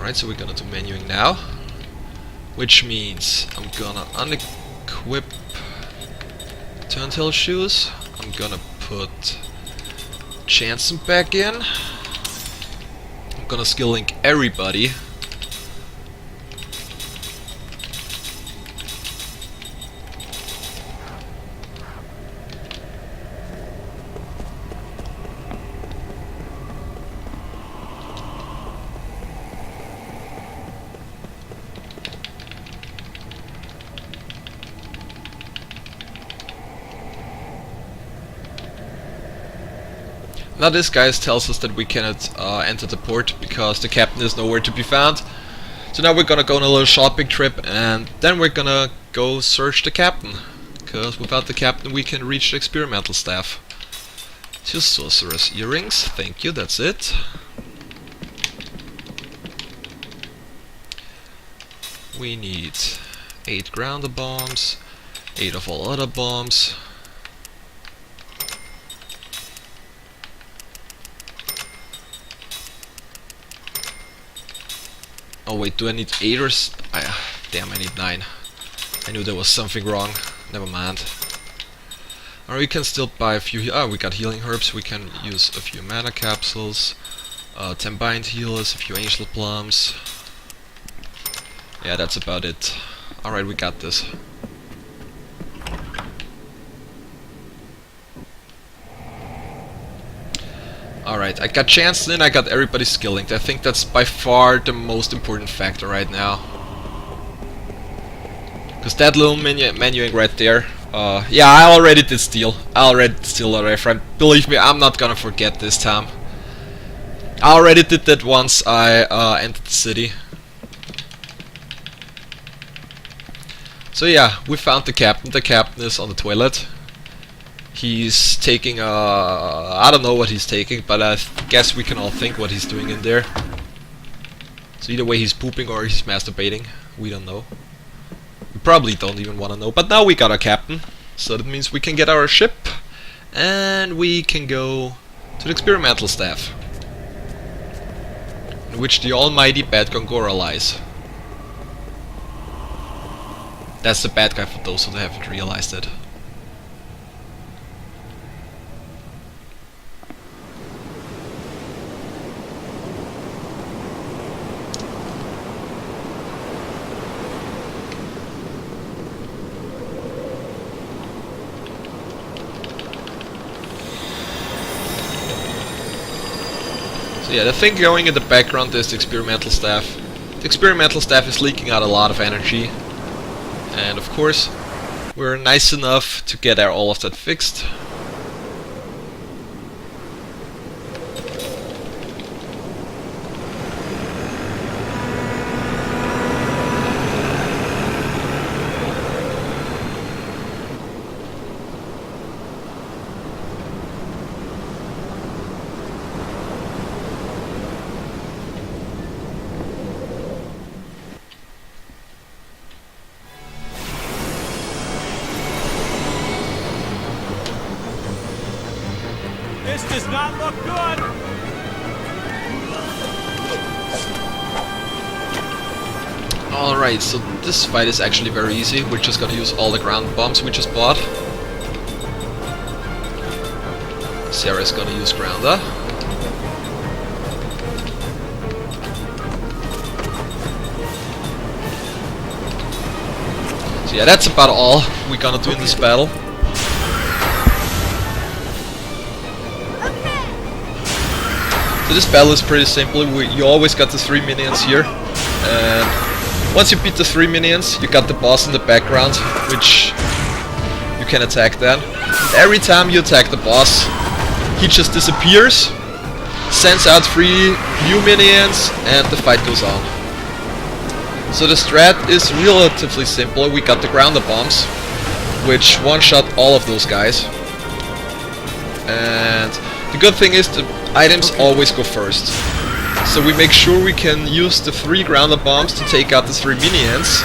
Alright, so we're gonna do menuing now, which means I'm gonna unequip turntail shoes. I'm gonna put Jansen back in. I'm gonna skill link everybody. Now this guy tells us that we cannot enter the port because the captain is nowhere to be found. So now we're gonna go on a little shopping trip and then we're gonna go search the captain. Because without the captain we can reach the experimental staff. 2 sorcerer's earrings, thank you, that's it. We need 8 grounder bombs, 8 of all other bombs. Oh wait, do I need 8 or damn, I need 9. I knew there was something wrong. Never mind. Or we can still buy a few. We got healing herbs. We can use a few mana capsules, 10 bind healers, a few angel plums. Yeah, that's about it. Alright, we got this. Alright, I got Jansen in, I got everybody skill linked. I think that's by far the most important factor right now. Because that little menuing right there, yeah, I already did steal. I already did steal a reframe. Believe me, I'm not gonna forget this time. I already did that once I entered the city. So yeah, we found the captain. The captain is on the toilet. He's taking I don't know what he's taking, but I guess we can all think what he's doing in there. So either way he's pooping or he's masturbating. We don't know. We probably don't even want to know. But now we got a captain. So that means we can get our ship. And we can go to the experimental staff. In which the almighty bad Gongora lies. That's the bad guy for those who haven't realized it. So yeah, the thing going in the background is the experimental staff. The experimental staff is leaking out a lot of energy. And of course, we're nice enough to get all of that fixed. This does not look good! Alright, so this fight is actually very easy. We're just gonna use all the ground bombs we just bought. Sarah's gonna use grounder. So yeah, that's about all we're gonna do in this battle. So this battle is pretty simple. You always got the 3 minions here, and once you beat the 3 minions, you got the boss in the background, which you can attack then. And every time you attack the boss, he just disappears, sends out 3 new minions, and the fight goes on. So the strat is relatively simple. We got the grounder bombs, which one-shot all of those guys. And the good thing is the items always go first. So we make sure we can use the 3 grounder bombs to take out the 3 minions,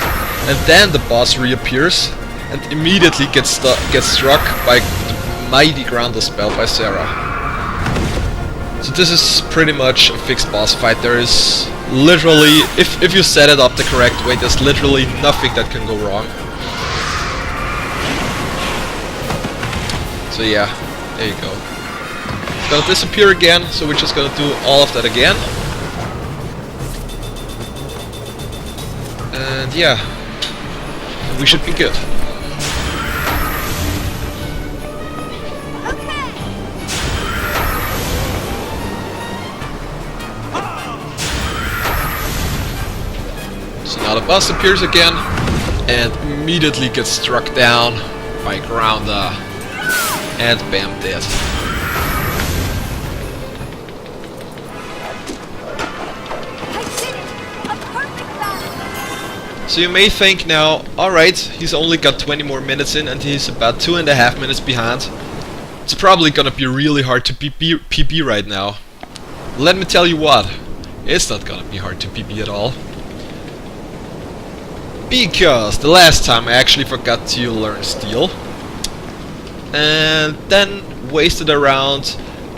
and then the boss reappears and immediately gets struck by the mighty grounder spell by Sarah. So this is pretty much a fixed boss fight. There is literally, if you set it up the correct way, there's literally nothing that can go wrong. So yeah, there you go. It's gonna disappear again, so we're just gonna do all of that again. And yeah, we should be good. So now the bus appears again and immediately gets struck down by Grounder and bam, dead. So you may think now, alright, he's only got 20 more minutes in and he's about 2.5 minutes behind. It's probably gonna be really hard to PB right now. Let me tell you what, it's not gonna be hard to PB at all. Because the last time I actually forgot to learn Steel. And then wasted around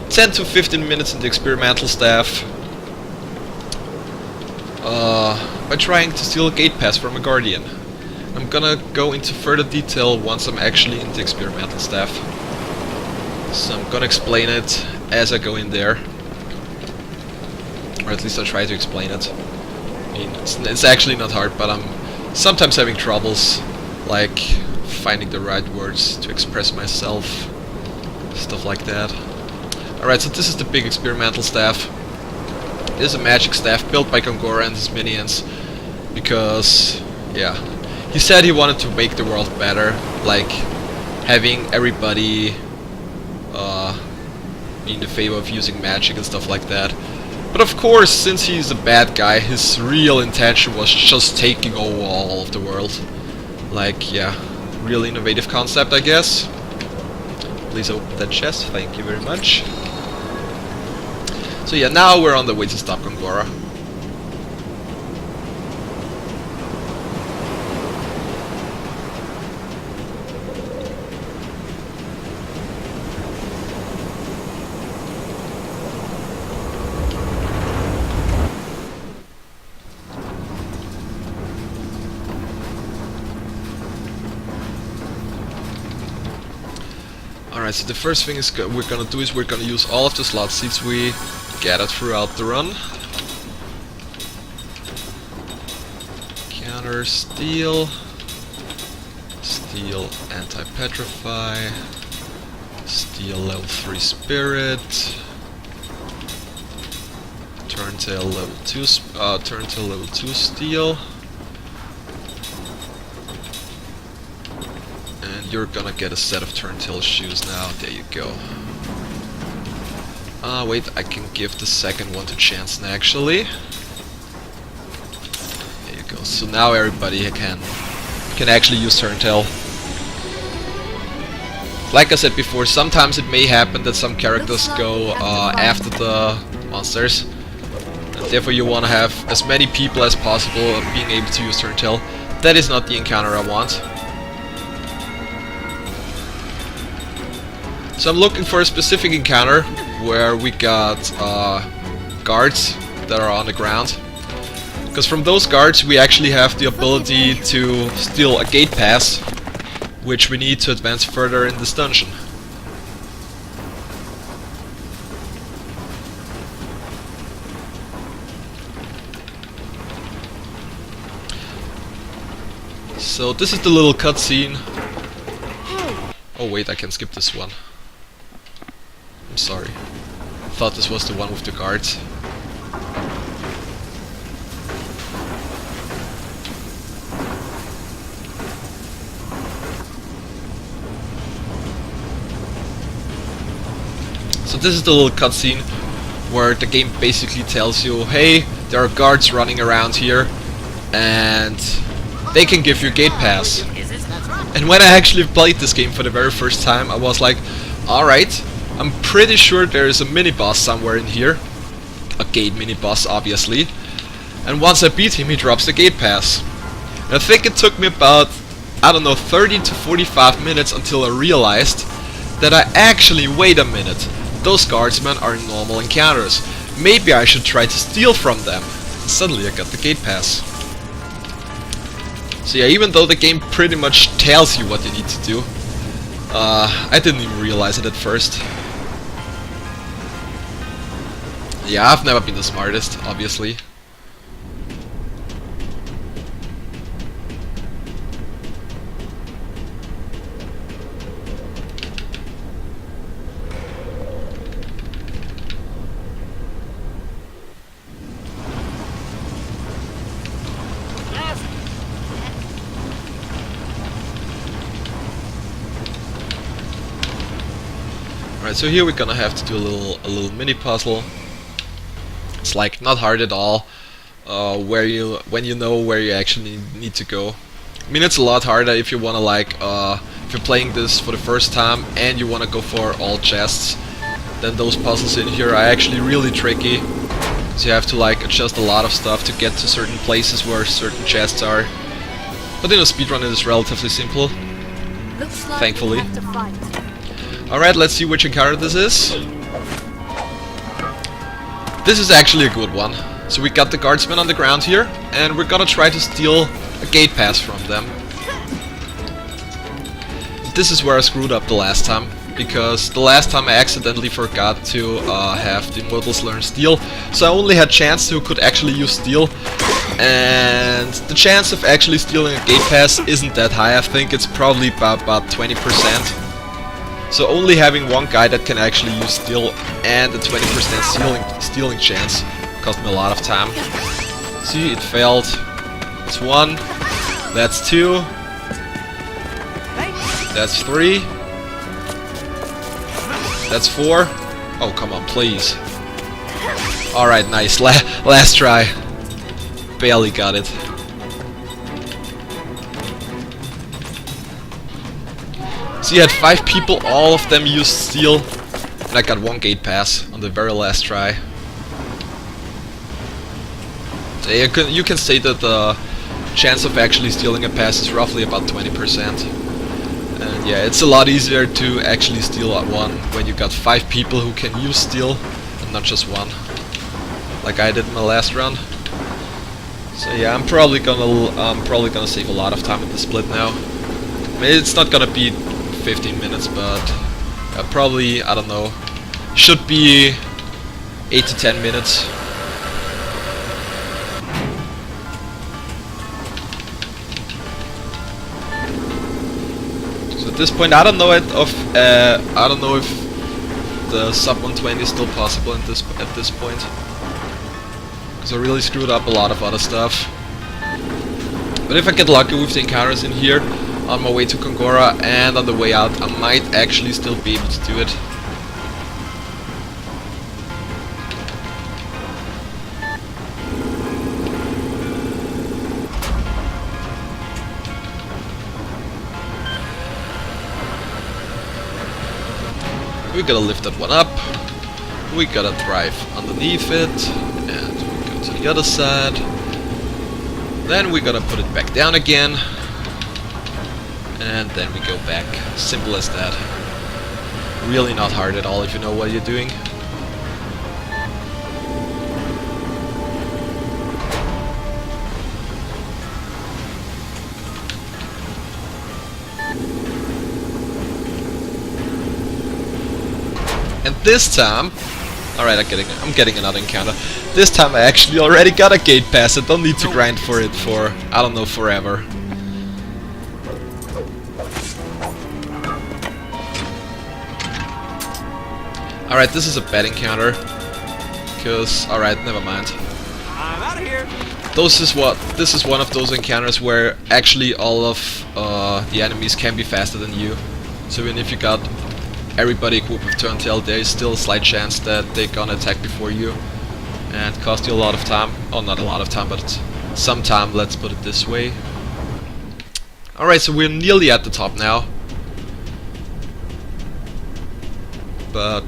10 to 15 minutes in the experimental staff. By trying to steal a gate pass from a guardian. I'm gonna go into further detail once I'm actually in the experimental staff. So I'm gonna explain it as I go in there. Or at least I'll try to explain it. I mean, it's actually not hard, but I'm sometimes having troubles, like finding the right words to express myself. Stuff like that. Alright, so this is the big experimental staff. It is a magic staff built by Gongora and his minions. Because, yeah, he said he wanted to make the world better, like having everybody be in the favor of using magic and stuff like that. But of course, since he's a bad guy, his real intention was just taking over all of the world. Like, yeah, really innovative concept, I guess. Please open that chest, thank you very much. So yeah, now we're on the way to stop Gongora. Alright, so the first thing is we're gonna do is we're gonna use all of the slot seats we gathered throughout the run. Counter Steel, Steel Anti-Petrify, Steel level 3 Spirit, Turntail level 2 Turntail level 2 Steel. You're gonna get a set of Turntail shoes now. There you go. Wait, I can give the second one to Jansen actually. There you go. So now everybody can actually use Turntail. Like I said before, sometimes it may happen that some characters go after the monsters. And therefore you want to have as many people as possible being able to use Turntail. That is not the encounter I want. So I'm looking for a specific encounter where we got guards that are on the ground. Because from those guards we actually have the ability to steal a gate pass, which we need to advance further in this dungeon. So this is the little cutscene. Oh wait, I can skip this one. I'm sorry. I thought this was the one with the guards. So this is the little cutscene where the game basically tells you, hey, there are guards running around here and they can give you a gate pass. And when I actually played this game for the very first time, I was like, alright, I'm pretty sure there is a mini-boss somewhere in here. A gate mini-boss, obviously. And once I beat him, he drops the gate pass. And I think it took me about, I don't know, 30 to 45 minutes until I realized that wait a minute, those guardsmen are normal encounters. Maybe I should try to steal from them. suddenly I got the gate pass. So yeah, even though the game pretty much tells you what you need to do, I didn't even realize it at first. Yeah, I've never been the smartest, obviously. Alright, so here we're gonna have to do a little mini puzzle. It's like not hard at all, when you know where you actually need to go. I mean, it's a lot harder if you wanna like if you're playing this for the first time and you wanna go for all chests. Then those puzzles in here are actually really tricky. So you have to like adjust a lot of stuff to get to certain places where certain chests are. But in a speedrun it is relatively simple. Looks like Thankfully. we have to fight. Alright, let's see which encounter this is. This is actually a good one. So we got the guardsmen on the ground here, and we're gonna try to steal a gate pass from them. This is where I screwed up the last time, because the last time I accidentally forgot to have the immortals learn steal, so I only had chance who could actually use steal, and the chance of actually stealing a gate pass isn't that high. I think it's probably about 20%. So only having one guy that can actually use steal and a 20% stealing chance cost me a lot of time. See, it failed. That's 1. That's 2. That's 3. That's 4. Oh, come on, please. Alright, nice. Last try. Barely got it. So you had 5 people, all of them used steal, and I got 1 gate pass on the very last try. So you can say that the chance of actually stealing a pass is roughly about 20%. And yeah, it's a lot easier to actually steal at one when you got 5 people who can use steal, and not just 1, like I did in my last run. So yeah, I'm probably gonna save a lot of time in the split now. I mean, it's not gonna be 15 minutes, but probably, I don't know, should be 8 to 10 minutes. So at this point, I don't know if the sub 120 is still possible at this point, because I really screwed up a lot of other stuff. But if I get lucky with the encounters in here on my way to Kongora and on the way out, I might actually still be able to do it. We gotta lift that one up, we gotta drive underneath it, and we go to the other side. Then we gotta put it back down again. And then we go back. Simple as that. Really not hard at all if you know what you're doing. And this time, alright, I'm getting another encounter. This time I actually already got a gate pass. I don't need to grind for it for, I don't know, forever. Alright, this is a bad encounter. Because, alright, never mind. I'm out of here. This is one of those encounters where actually all of the enemies can be faster than you. So even if you got everybody equipped with Turntail, there is still a slight chance that they're gonna attack before you and cost you a lot of time. Oh, not a lot of time, but some time, let's put it this way. Alright, so we're nearly at the top now. But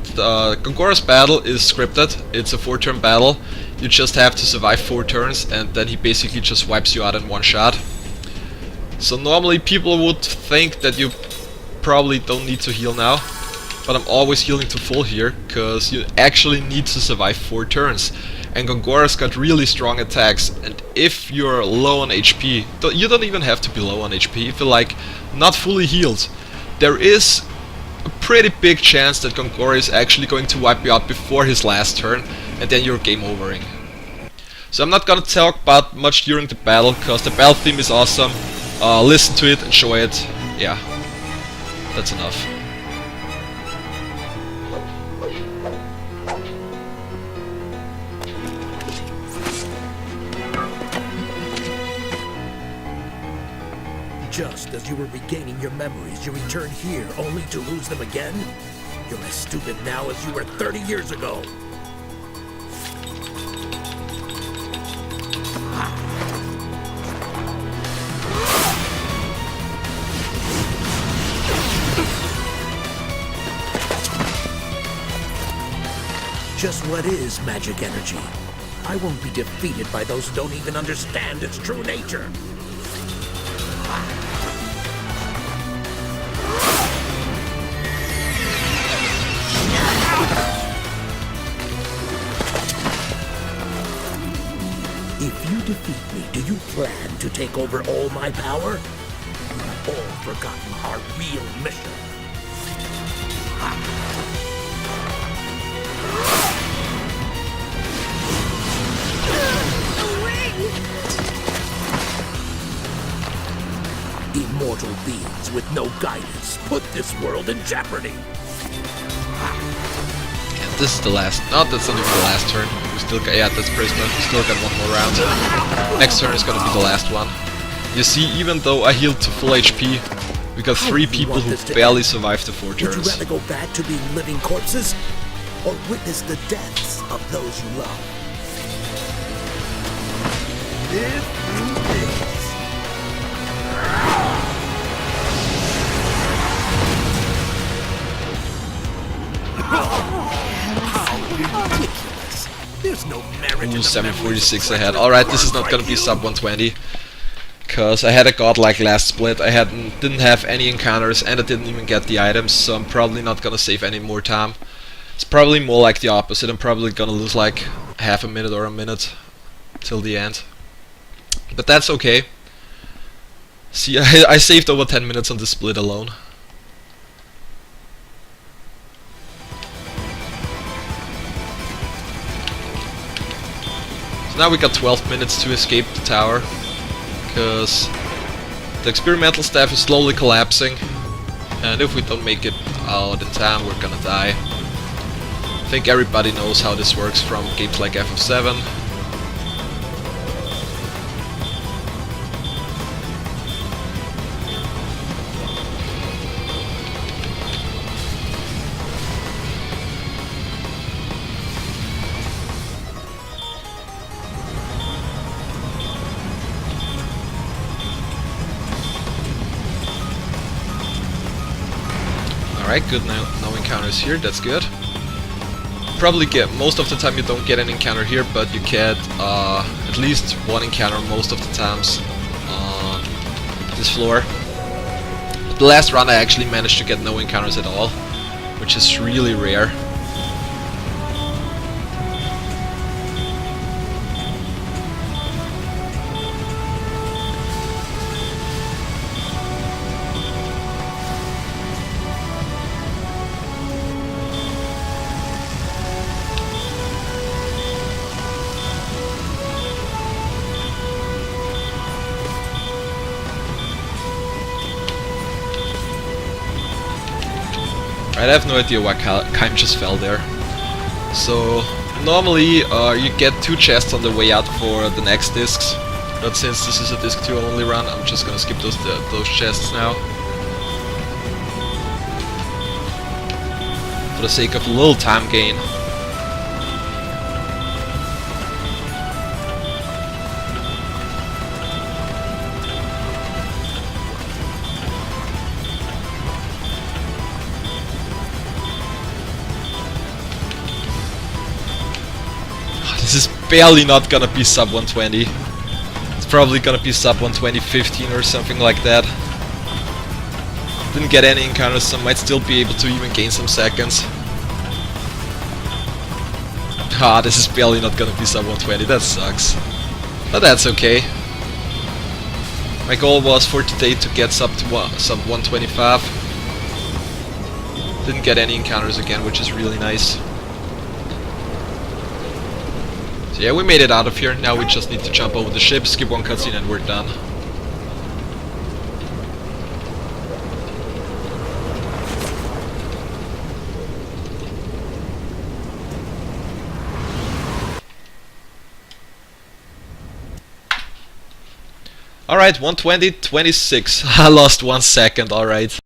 Gongora's battle is scripted. It's a 4-turn battle. You just have to survive 4 turns, and then he basically just wipes you out in one shot. So normally people would think that you probably don't need to heal now, but I'm always healing to full here, because you actually need to survive 4 turns. And Gongora's got really strong attacks, and if you're low on HP, you don't even have to be low on HP, if you're like not fully healed, there is a pretty big chance that Gongora is actually going to wipe you out before his last turn, and then you're game overing. So I'm not gonna talk about much during the battle, because the battle theme is awesome. Listen to it, enjoy it. Yeah, that's enough. Just as you were regaining your memories, you return here only to lose them again? You're as stupid now as you were 30 years ago. Just what is magic energy? I won't be defeated by those who don't even understand its true nature. If you defeat me, do you plan to take over all my power? You've all forgotten our real mission. Immortal beings with no guidance put this world in jeopardy. And this is the last. No, that's not even the last turn. We still got, yeah, that's Prisma. We still got one more round. Next turn is gonna be the last one. You see, even though I healed to full HP, we got 3 people who barely survived the 4 Would you turns. rather go back to being living corpses, or witness the deaths of those you love? Live through this. Ridiculous. There's no merit in Ooh, the 746 memories ahead. of Alright, this is friends not gonna like be you. sub 120. Because I had a godlike last split, I didn't have any encounters, and I didn't even get the items, so I'm probably not gonna save any more time. It's probably more like the opposite. I'm probably gonna lose like half a minute or a minute till the end. But that's okay. See, I saved over 10 minutes on this split alone. So now we got 12 minutes to escape the tower, because the experimental staff is slowly collapsing, and if we don't make it out in time, we're gonna die. I think everybody knows how this works from games like FF7. Alright, good, no encounters here, that's good. Probably get, most of the time you don't get an encounter here, but you get at least one encounter most of the times on this floor. The last run I actually managed to get no encounters at all, which is really rare. Right, I have no idea why Kaim just fell there. So, normally you get 2 chests on the way out for the next discs, but since this is a disc 2 only run, I'm just gonna skip those chests now. For the sake of a little time gain. This is barely not gonna be sub 120. It's probably gonna be sub 120.15 or something like that. Didn't get any encounters, so might still be able to even gain some seconds. Ah, this is barely not gonna be sub 120, that sucks. But that's okay. My goal was for today to get sub 125. Didn't get any encounters again, which is really nice. So yeah, we made it out of here. Now we just need to jump over the ship, skip one cutscene, and we're done. Alright, 120, 26. I lost 1 second, alright.